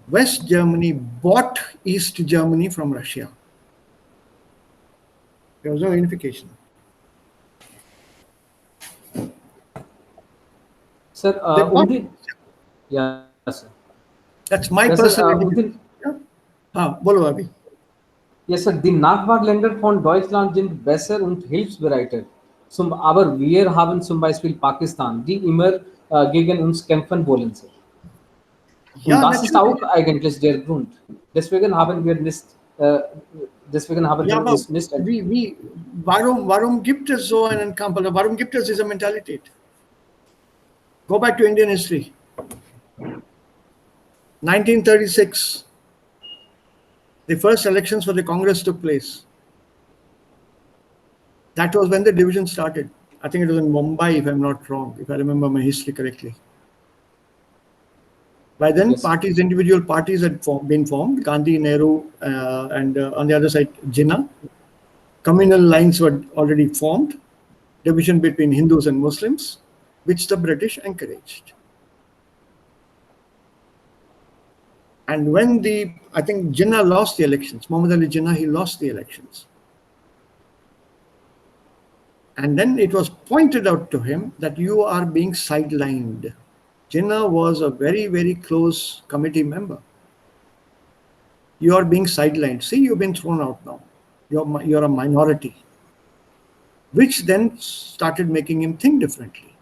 West Germany bought East Germany from Russia. There was no unification. Sir, They bought. Udin, yeah, sir. That's my Yes, sir. personal Udin, opinion. Yeah. Bolo Abhi. yes, sir. Die Nachbarländer von Deutschland sind besser und hilfsbereiter. Wir haben zum Beispiel Pakistan, die immer gegen uns kämpfen wollen, sir. Und Ja, das ist natürlich. auch eigentlich der Grund. Deswegen haben wir nicht, deswegen haben Ja, wir aber uns nicht. warum gibt es so einen Kampf? Oder warum gibt es diese Mentalität? Go back to Indian history. 1936, the first elections for the Congress took place. That was when the division started. I think it was in Mumbai, if I'm not wrong, if I remember my history correctly. By then, Yes. individual parties had been formed, Gandhi, Nehru, and on the other side, Jinnah. Communal lines were already formed, division between Hindus and Muslims, which the British encouraged. And when I think Jinnah lost the elections, Muhammad Ali Jinnah, he lost the elections. And then it was pointed out to him that you are being sidelined. Jinnah was a very, very close committee member. You are being sidelined. See, you've been thrown out now. You're a minority. Which then started making him think differently.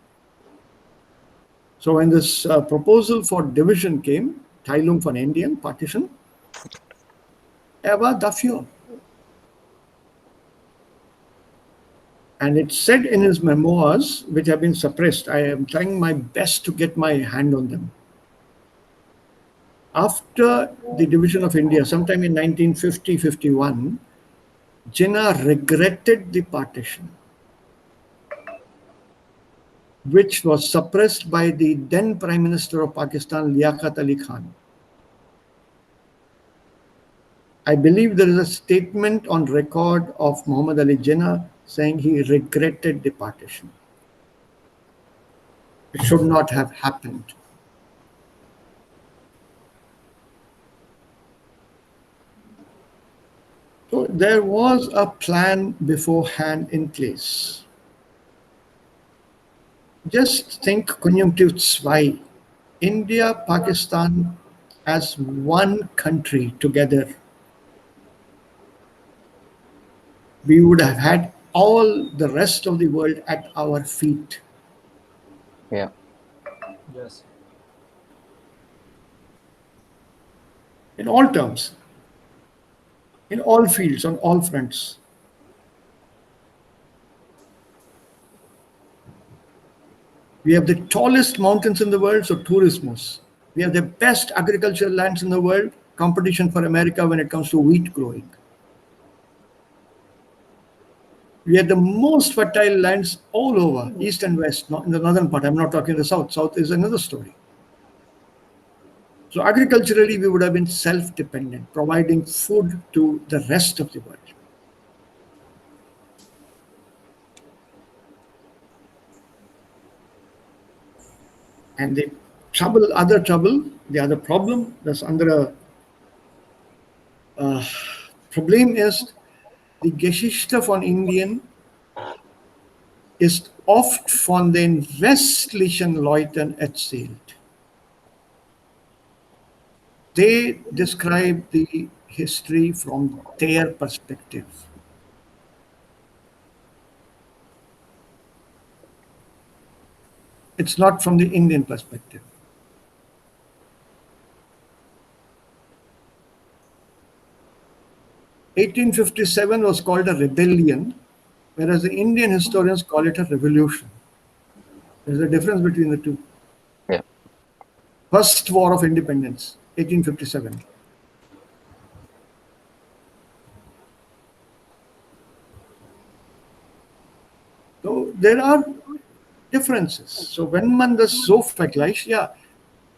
So when this proposal for division came, Teilung von Indien, partition, er war dafür. And it's said in his memoirs, which have been suppressed, I am trying my best to get my hand on them. After the division of India, sometime in 1950-51, Jinnah regretted the partition, which was suppressed by the then Prime Minister of Pakistan, Liaquat Ali Khan. I believe there is a statement on record of Muhammad Ali Jinnah saying he regretted the partition. It should not have happened. So there was a plan beforehand in place. Just think conjunctive 2, India, Pakistan as one country together. We would have had all the rest of the world at our feet. Yeah. Yes. In all terms, in all fields, on all fronts. We have the tallest mountains in the world, so tourismus. We have the best agricultural lands in the world, competition for America when it comes to wheat growing. We have the most fertile lands all over, east and west, not in the northern part. I'm not talking the south. South is another story. So agriculturally, we would have been self-dependent, providing food to the rest of the world. And the other problem that's under a Problem ist, die Geschichte von Indien ist oft von den westlichen Leuten erzählt. They describe the history from their perspective. It's not from the Indian perspective. (1857) was called a rebellion, whereas the Indian historians call it a revolution. There's a difference between the two. Yeah. First War of Independence, 1857. So there are differences. So wenn man das so vergleicht, ja,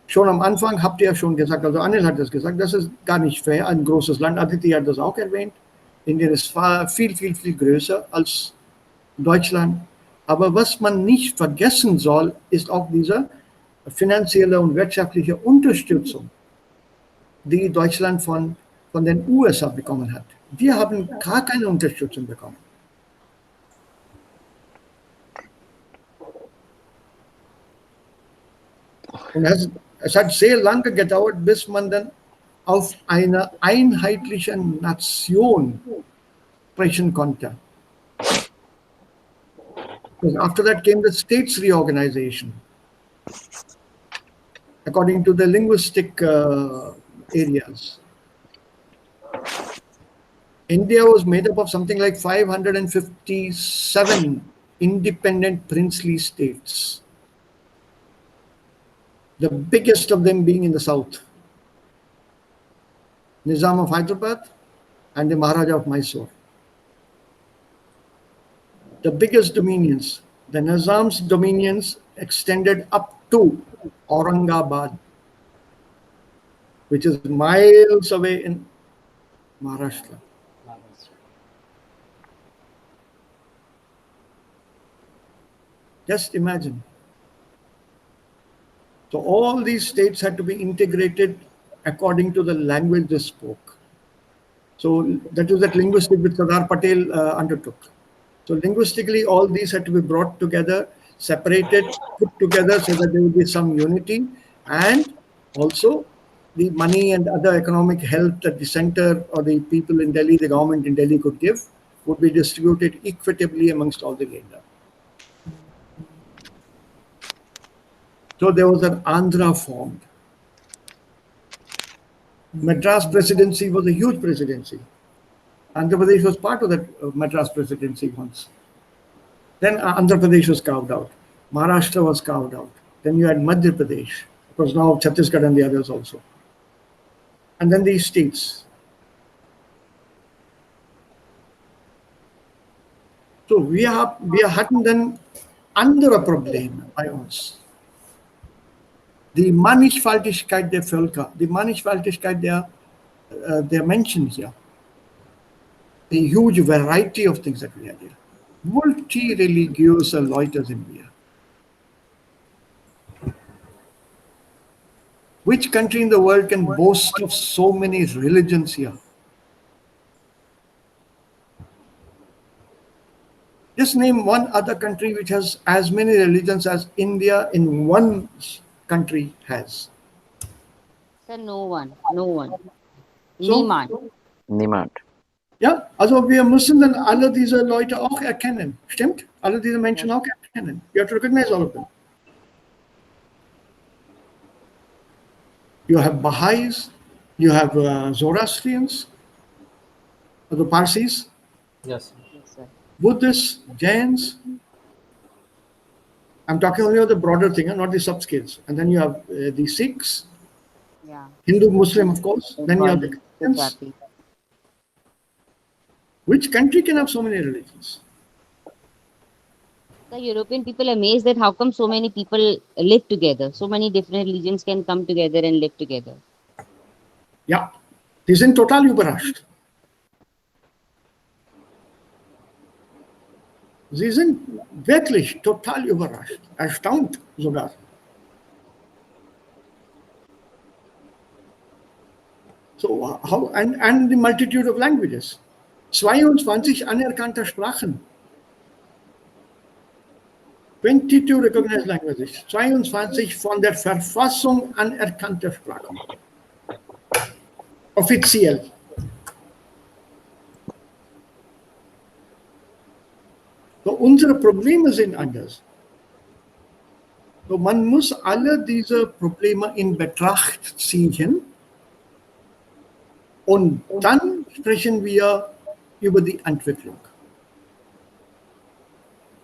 schon am Anfang habt ihr ja schon gesagt, also Anil hat das gesagt, das ist gar nicht fair, ein großes Land. Aditi hat das auch erwähnt. Indien ist viel, viel, viel größer als Deutschland. Aber was man nicht vergessen soll, ist auch diese finanzielle und wirtschaftliche Unterstützung, die Deutschland von den USA bekommen hat. Wir haben gar keine Unterstützung bekommen. Und es hat sehr lange gedauert, bis man dann auf eine einheitliche Nation sprechen konnte. Because after that came the states reorganization, according to the linguistic areas. India was made up of something like 557 independent princely states, the biggest of them being in the south, Nizam of Hyderabad and the Maharaja of Mysore. The biggest dominions, the Nizam's dominions extended up to Aurangabad, which is miles away in Maharashtra. Just imagine. So all these states had to be integrated according to the language they spoke. So that was that linguistic which Sardar Patel undertook. So linguistically, all these had to be brought together, separated, put together so that there would be some unity, and also the money and other economic help that the center or the people in Delhi, the government in Delhi could give, would be distributed equitably amongst all the India. So there was an Andhra formed. Madras presidency was a huge presidency. Andhra Pradesh was part of that Madras presidency once. Then Andhra Pradesh was carved out. Maharashtra was carved out. Then you had Madhya Pradesh. It was now Chhattisgarh and the others also. And then these states. So wir hatten dann andere Probleme bei uns. Die Mannigfaltigkeit der Völker, die Mannigfaltigkeit der Menschen hier. The huge variety of things that we have here. Multi-religiöse Leute sind wir. Which country in the world can boast of so many religions here? Just name one other country which has as many religions as India in one country has. Sir, no one. So, Niemand. Ja, also wir müssen dann alle diese Leute auch erkennen. Stimmt? Alle diese Menschen auch erkennen. You have to recognize all of them. You have Baha'is, you have Zoroastrians, the Parsis, Yes. sir. Buddhists, Jains. I'm talking only about the broader thing and not the subscales. And then you have the Sikhs, Yeah. Hindu, Muslim, of course. Then you have the Christians. Gujarati. Which country can have so many religions? The European people are amazed that how come so many people live together. So many different religions can come together and live together. Ja, die sind total überrascht. Sie sind wirklich total überrascht, erstaunt sogar. So how and the multitude of languages. 22 anerkannte Sprachen. 22 recognized languages. 22 von der Verfassung anerkannte Sprachen. Offiziell. So, unsere Probleme sind anders. So, man muss alle diese Probleme in Betracht ziehen und dann sprechen wir über die Entwicklung.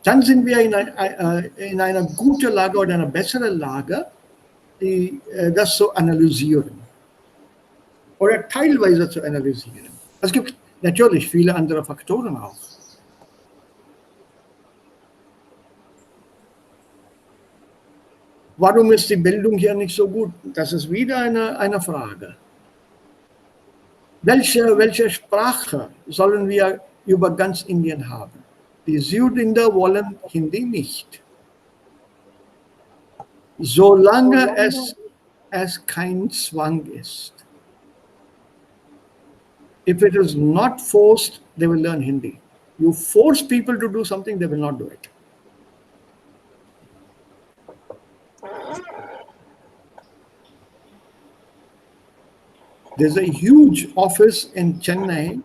Dann sind wir in einer guten Lage oder einer besseren Lage, das zu analysieren oder teilweise zu analysieren. Es gibt natürlich viele andere Faktoren auch. Warum ist die Bildung hier nicht so gut? Das ist wieder eine Frage. Welche Sprache sollen wir über ganz Indien haben? Die Südinder wollen Hindi nicht. Solange es kein Zwang ist. If it is not forced, they will learn Hindi. You force people to do something, they will not do it. There's a huge office in Chennai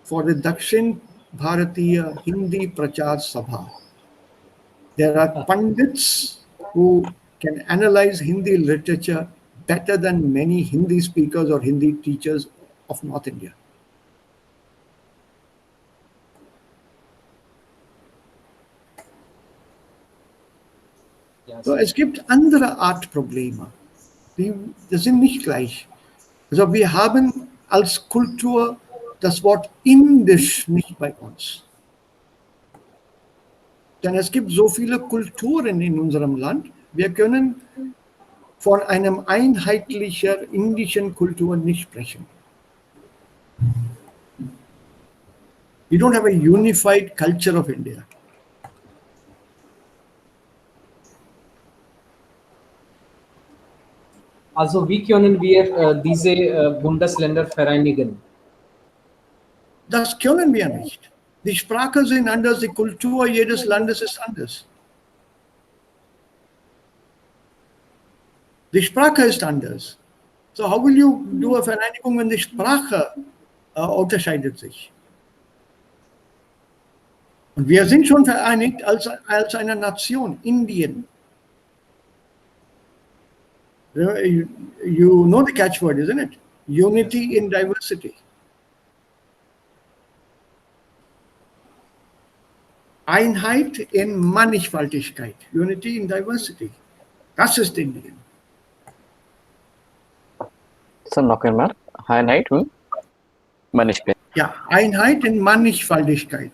for the Dakshin Bharatiya Hindi Prachar Sabha. There are pundits who can analyze Hindi literature better than many Hindi speakers or Hindi teachers of North India. Yes. So, es gibt andere Artprobleme. Das sind nicht gleich. Also wir haben als Kultur das Wort Indisch nicht bei uns. Denn es gibt so viele Kulturen in unserem Land. Wir können von einem einheitlichen indischen Kultur nicht sprechen. We don't have a unified culture of India. Also wie können wir diese Bundesländer vereinigen? Das können wir nicht. Die Sprache sind anders, die Kultur jedes Landes ist anders. Die Sprache ist anders. So how will you do a Vereinigung, wenn die Sprache unterscheidet sich? Und wir sind schon vereinigt als eine Nation, Indien. You know the catchword, isn't it? Unity in diversity. Einheit in Mannigfaltigkeit. Unity in diversity. Das ist Indien. So noch einmal. Einheit und Mannigfaltigkeit. Ja, Einheit in Mannigfaltigkeit.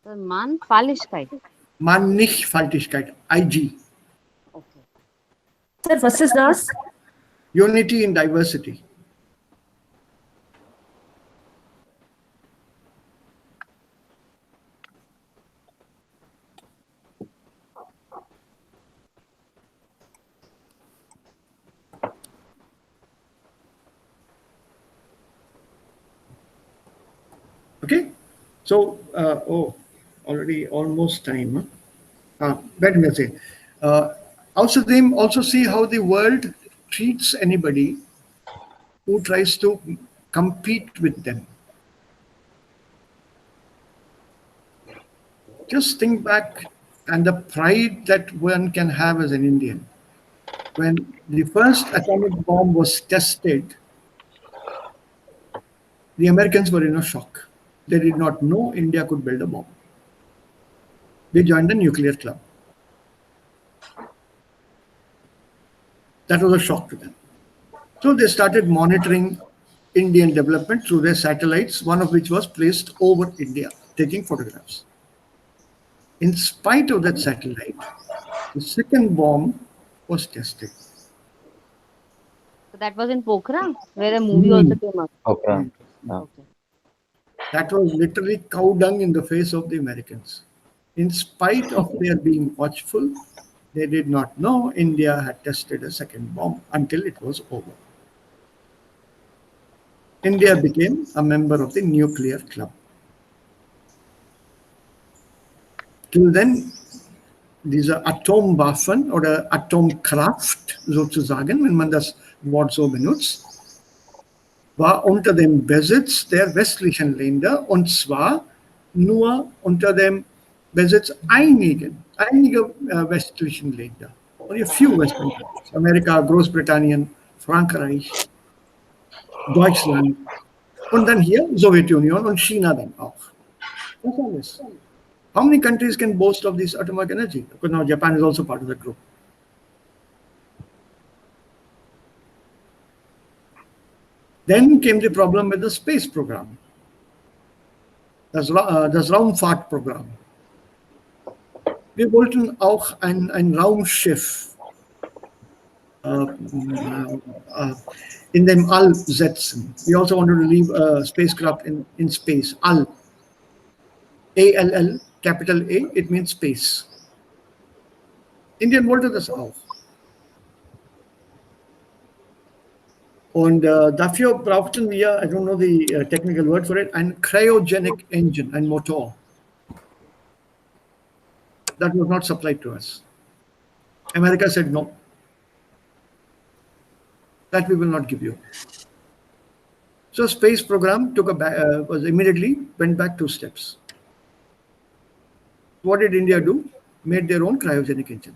So, Mannigfaltigkeit. Mannigfaltigkeit, IG. Okay. Sir, was ist das? Unity in diversity. Okay, so already almost time. Wait a minute. Also see how the world treats anybody who tries to compete with them. Just think back and the pride that one can have as an Indian. When the first atomic bomb was tested, the Americans were in a shock. They did not know India could build a bomb. They joined the nuclear club. That was a shock to them. So they started monitoring Indian development through their satellites, one of which was placed over India, taking photographs. In spite of that satellite, the second bomb was tested. So that was in Pokhran, where the movie also came up. Okay. Okay. That was literally cow dung in the face of the Americans. In spite of their being watchful, they did not know India had tested a second bomb until it was over. India became a member of the nuclear club. Till then, diese Atomwaffen oder Atomkraft sozusagen, wenn man das Wort so benutzt, war unter dem Besitz der westlichen Länder und zwar nur unter dem Besitz einiger westlichen Länder. Only a few western countries. Amerika, Großbritannien, Frankreich, Deutschland und dann hier Sowjetunion und China dann auch. Das alles. How many countries can boast of this atomic energy? Because now Japan is also part of the group. Then came the problem with the space program. Das Raumfahrtprogramm. Wir wollten auch ein Raumschiff in dem All setzen. We also wanted to leave a spacecraft in space. All. ALL, capital A, it means space. Indien wollte das auch. Und dafür brauchten wir, I don't know the technical word for it, ein cryogenic engine, ein Motor. That was not supplied to us. America said no. That we will not give you. So space program was immediately went back 2 steps. What did India do? Made their own cryogenic engine.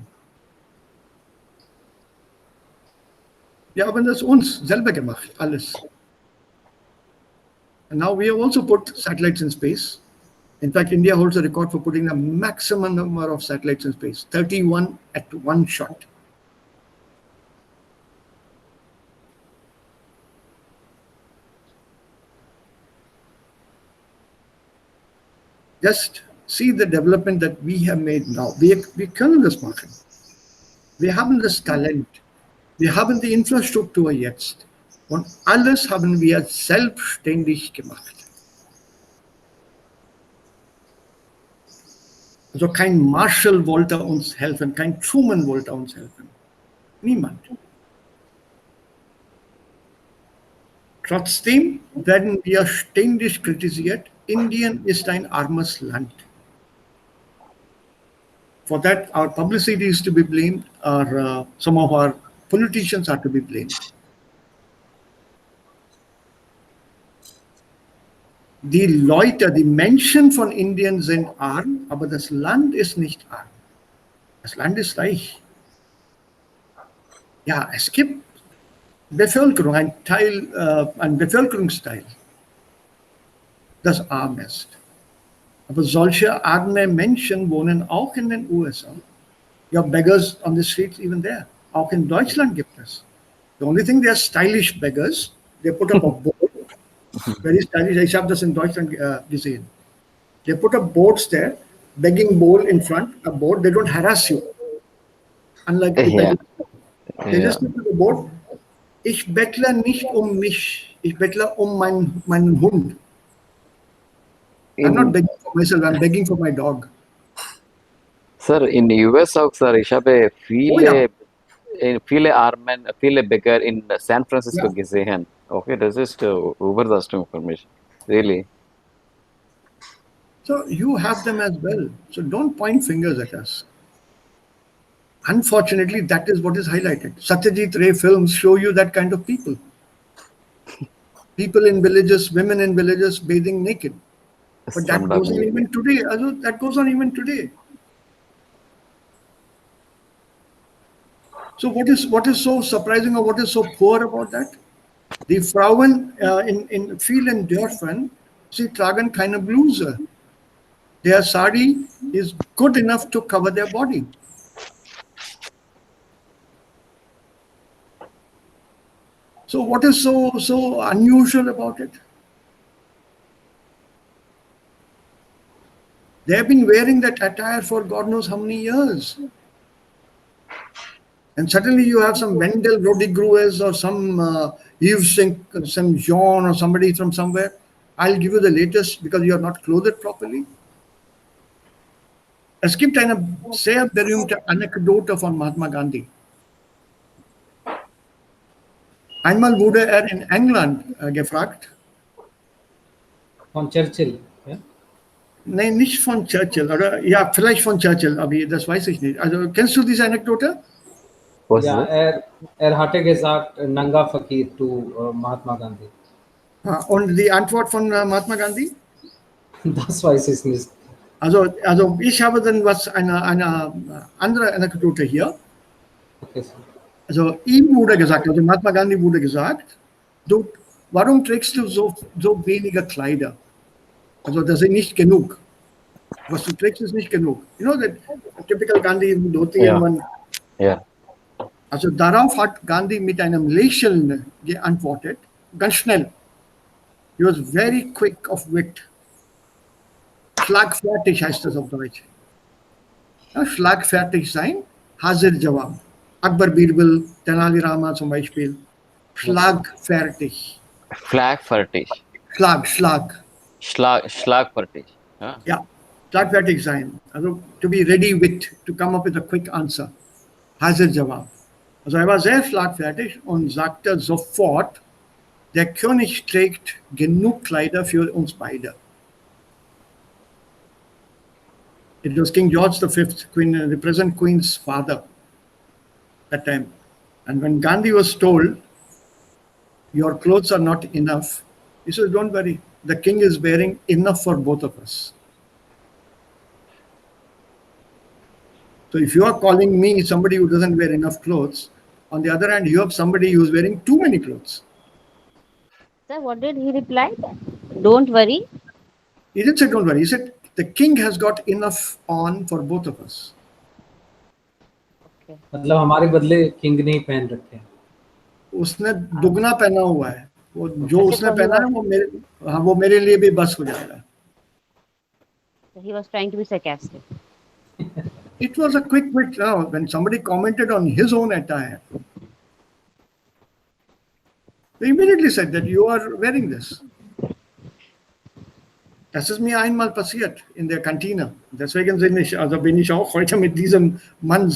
Wir haben das uns selber gemacht, alles. And now we have also put satellites in space. In fact, India holds a record for putting the maximum number of satellites in space, 31 at one shot. Just see the development that we have made now. Wir können das machen. Wir haben das Talent. Wir haben die Infrastruktur jetzt. Und alles haben wir selbstständig gemacht. Also kein Marshall wollte uns helfen, kein Truman wollte uns helfen. Niemand. Trotzdem werden wir ständig kritisiert. Indien ist ein armes Land. For that, our publicity is to be blamed, or some of our politicians are to be blamed. Die Leute, die Menschen von Indien sind arm, aber das Land ist nicht arm. Das Land ist reich. Ja, es gibt Bevölkerung, ein Bevölkerungsteil, das arm ist. Aber solche arme Menschen wohnen auch in den USA. You have beggars on the streets even there. Auch in Deutschland gibt es. The only thing, they are stylish beggars. They put up a board. Very stylish. Ich habe das in Deutschland gesehen. They put up boards there, begging bowl in front, a board. They don't harass you. Unlike the beggars. They just put up a board. Ich bettle nicht um mich. Ich bettle um meinen Hund. I'm not begging for myself. I'm begging for my dog. Sir, in US auch, sir, ich habe viele Armen, viele Bäcker in San Francisco gesehen. Okay, das ist Überraschung für mich. Really. So you have them as well. So don't point fingers at us. Unfortunately, that is what is highlighted. Satyajit Ray films show you that kind of people. People in villages, women in villages bathing naked. But that goes on even today. That goes on even today. So what is so surprising or what is so poor about that? Die Frauen in vielen Dörfern, sie tragen keine Bluse. Their sari is good enough to cover their body. So what is so unusual about it? They have been wearing that attire for God knows how many years. And suddenly you have some Wendell Rodriguez or some Yves Saint Jean or somebody from somewhere. I'll give you the latest because you are not clothed properly. Es gibt eine sehr berühmte Anekdote von Mahatma Gandhi. Einmal wurde in England gefragt. Von Churchill. Ja? Nein, nicht von Churchill. Oder, ja, vielleicht von Churchill, aber das weiß ich nicht. Also, kennst du diese Anekdote? Ja, er hatte gesagt, Nanga Fakir to Mahatma Gandhi. Und die Antwort von Mahatma Gandhi? Das weiß ich nicht. Also ich habe dann eine andere Anekdote hier. Okay. Also ihm wurde gesagt, also Mahatma Gandhi wurde gesagt, warum trägst du so wenige Kleider? Also das sind nicht genug. Was du trägst, ist nicht genug. You know that typical Gandhi dhoti. Ja. Also darauf hat Gandhi mit einem Lächeln geantwortet, ganz schnell. He was very quick of wit. Schlagfertig heißt das auf Deutsch. Schlagfertig sein, Hazir Jawab. Akbar Birbal, Tenali Rama zum Beispiel. Schlagfertig. Flag fertig. Schlag. Schlag fertig. Huh? Ja, Schlagfertig sein. Also to be ready with, to come up with a quick answer. Hazir Jawab. Also er war sehr schlagfertig und sagte sofort, der König trägt genug Kleider für uns beide. It was King George V, the present Queen's father that time. And when Gandhi was told, your clothes are not enough, he says, don't worry, the king is wearing enough for both of us. So if you are calling me somebody who doesn't wear enough clothes, on the other hand, you have somebody who's wearing too many clothes. Sir, what did he reply? Don't worry. He didn't say, don't worry. He said, the king has got enough on for both of us. Okay. मतलब हमारे बदले king ने ही पहन रखे हैं. उसने दुगना पहना हुआ है. वो जो अच्छा, उसने तो पहना है वो मेरे लिए भी बस हो जाएगा. So he was trying to be sarcastic. It was a quick wit when somebody commented on his own attire. They immediately said that you are wearing this. Das ist mir einmal passiert in der Kantine. Deswegen bin ich auch heute mit diesem Mann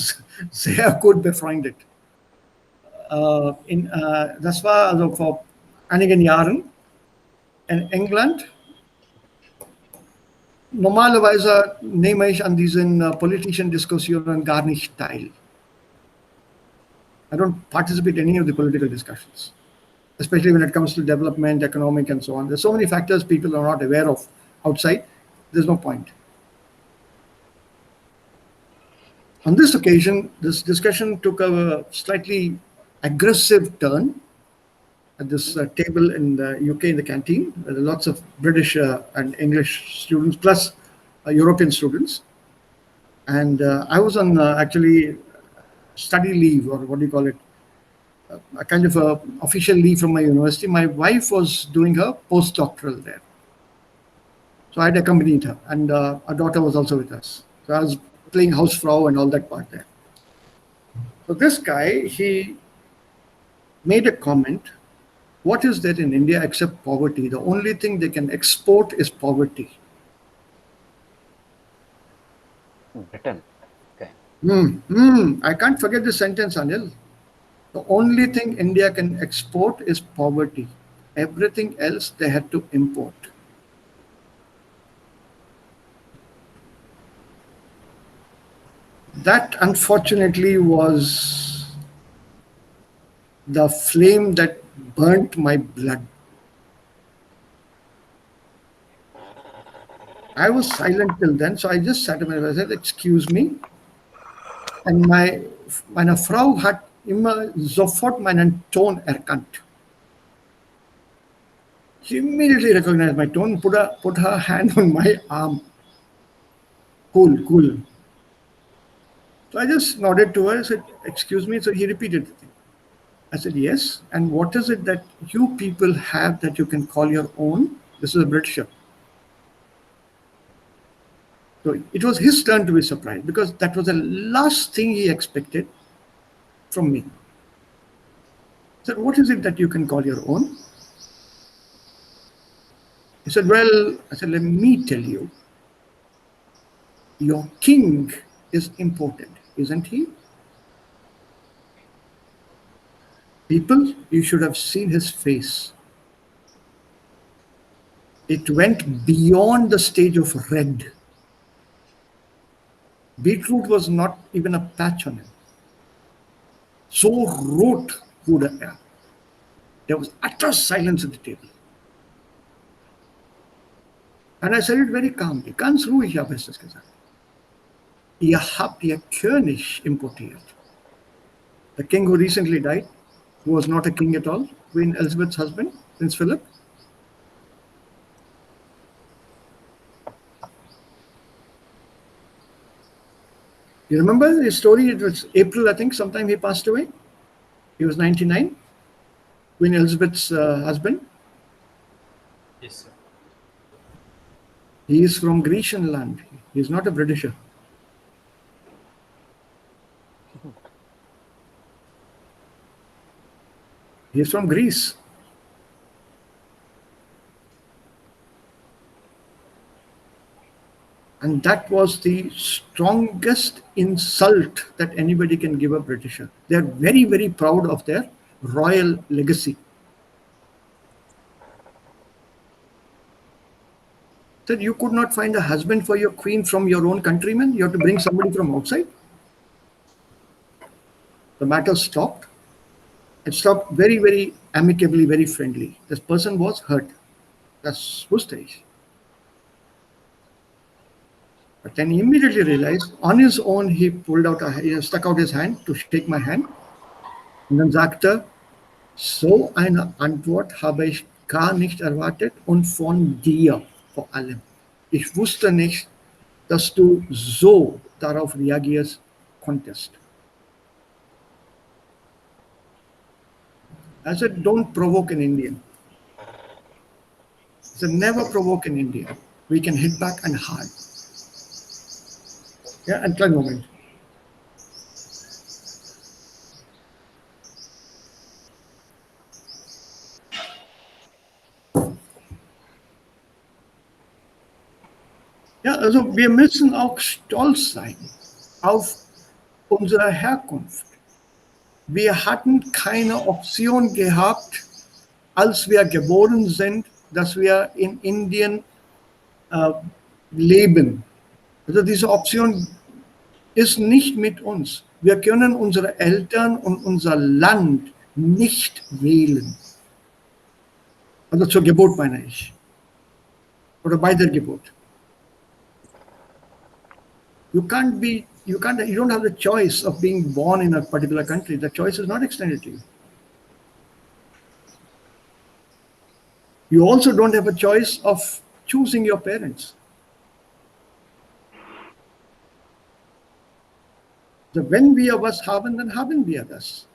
sehr gut befreundet. Das war also vor einigen Jahren in England. Normalerweise nehme ich an diesen politischen Diskussionen gar nicht teil. I don't participate in any of the political discussions, especially when it comes to development, economic, and so on. There's so many factors people are not aware of outside. There's no point. On this occasion, this discussion took a slightly aggressive turn at this table in the UK in the canteen. There are lots of British and English students plus European students. And I was on actually study leave, or what do you call it? A kind of a official leave from my university. My wife was doing her postdoctoral there. So I had accompanied her, and our daughter was also with us. So I was playing Hausfrau and all that part there. So this guy, he made a comment, what is there in India except poverty? The only thing they can export is poverty. Britain. Okay. I can't forget this sentence, Anil. The only thing India can export is poverty. Everything else they had to import. That unfortunately was the flame that burnt my blood. I was silent till then, so I just sat and I said, excuse me. Und meine Frau hat immer sofort meinen Ton erkannt. She immediately recognized my tone, put her hand on my arm. Cool. So I just nodded to her, I said, excuse me. So he repeated the thing. I said, yes. And what is it that you people have that you can call your own? This is a Britisher. So it was his turn to be surprised because that was the last thing he expected from me. I said, what is it that you can call your own? He said, well, I said, let me tell you. Your king is important, isn't he? People, you should have seen his face. It went beyond the stage of red. Beetroot was not even a patch on him. So rot wurde er. There was utter silence at the table. And I said it very calmly. Ganz ruhig habe ich das gesagt. Ihr habt ihr König importiert. The king who recently died, who was not a king at all, Queen Elizabeth's husband, Prince Philip. You remember the story? It was April, I think, sometime he passed away. He was 99. Queen Elizabeth's husband. Yes, sir. He is from Grecian land. He is not a Britisher. He's from Greece. And that was the strongest insult that anybody can give a Britisher. They're very, very proud of their royal legacy. Said you could not find a husband for your queen from your own countrymen. You have to bring somebody from outside. The matter stopped. It stopped very, very amicably, very friendly. This person was hurt. Das wusste ich. But then he immediately realized, on his own, he stuck out his hand to shake my hand. Und dann sagte, so eine Antwort habe ich gar nicht erwartet und von dir vor allem. Ich wusste nicht, dass du so darauf reagieren konntest. I said, don't provoke an Indian. I said, never provoke an Indian. We can hit back and hard. Ja, einen kleinen Moment. Ja, also wir müssen auch stolz sein auf unsere Herkunft. Wir hatten keine Option gehabt, als wir geboren sind, dass wir in Indien leben. Also diese Option ist nicht mit uns. Wir können unsere Eltern und unser Land nicht wählen. Also zur Geburt meine ich. Oder bei der Geburt. You don't have the choice of being born in a particular country. The choice is not extended to you. You also don't have a choice of choosing your parents. So wenn wir was haben, dann haben wir das.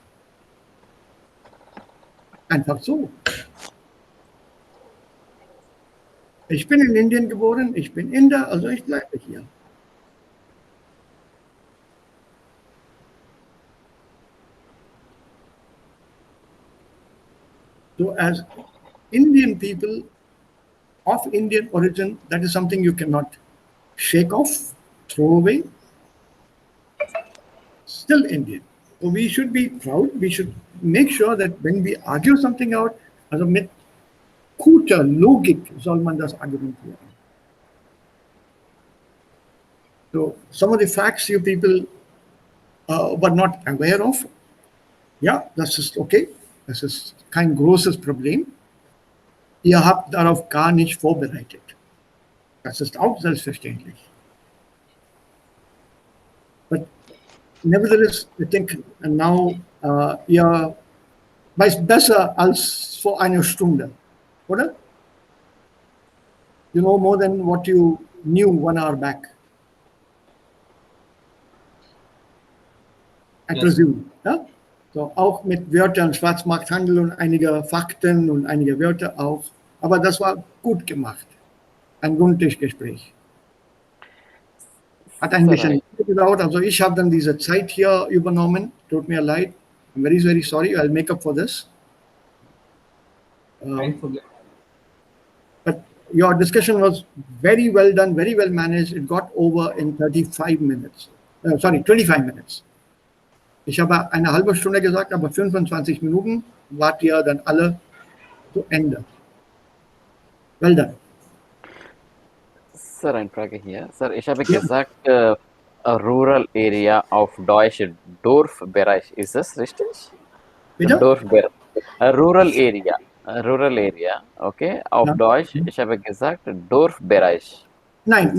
Einfach so. Ich bin in Indien geboren, ich bin Inder, also ich bleibe hier. So as Indian people of Indian origin, that is something you cannot shake off, throw away. Still Indian. So we should be proud. We should make sure that when we argue something out, also mit guter Logik soll man das argumentieren. So some of the facts you people were not aware of, ja, das ist okay. Das ist kein großes Problem. Ihr habt darauf gar nicht vorbereitet. Das ist auch selbstverständlich. But nevertheless, I think now ihr weißt besser als vor einer Stunde, oder? You know more than what you knew 1 hour back. I presume. Ja? So, auch mit Wörtern, Schwarzmarkthandel und einige Fakten und einige Wörter auch. Aber das war gut gemacht. Ein gutes Gespräch. Hat ein bisschen gedauert. Also ich habe dann diese Zeit hier übernommen. Tut mir leid. I'm very, very sorry. I'll make up for this. Kein Problem. But your discussion was very well done, very well managed. It got over in 35 minutes. 25 minutes. Ich habe eine halbe Stunde gesagt, aber 25 Minuten wart ihr dann alle zu Ende. Well done. Sir, eine Frage hier. Sir, ich habe gesagt, a rural area auf Deutsch Dorfbereich. Ist das richtig? Bitte? Dorfbereich. A rural area. Okay, auf Ja. Deutsch, ich habe gesagt Dorfbereich. Nein.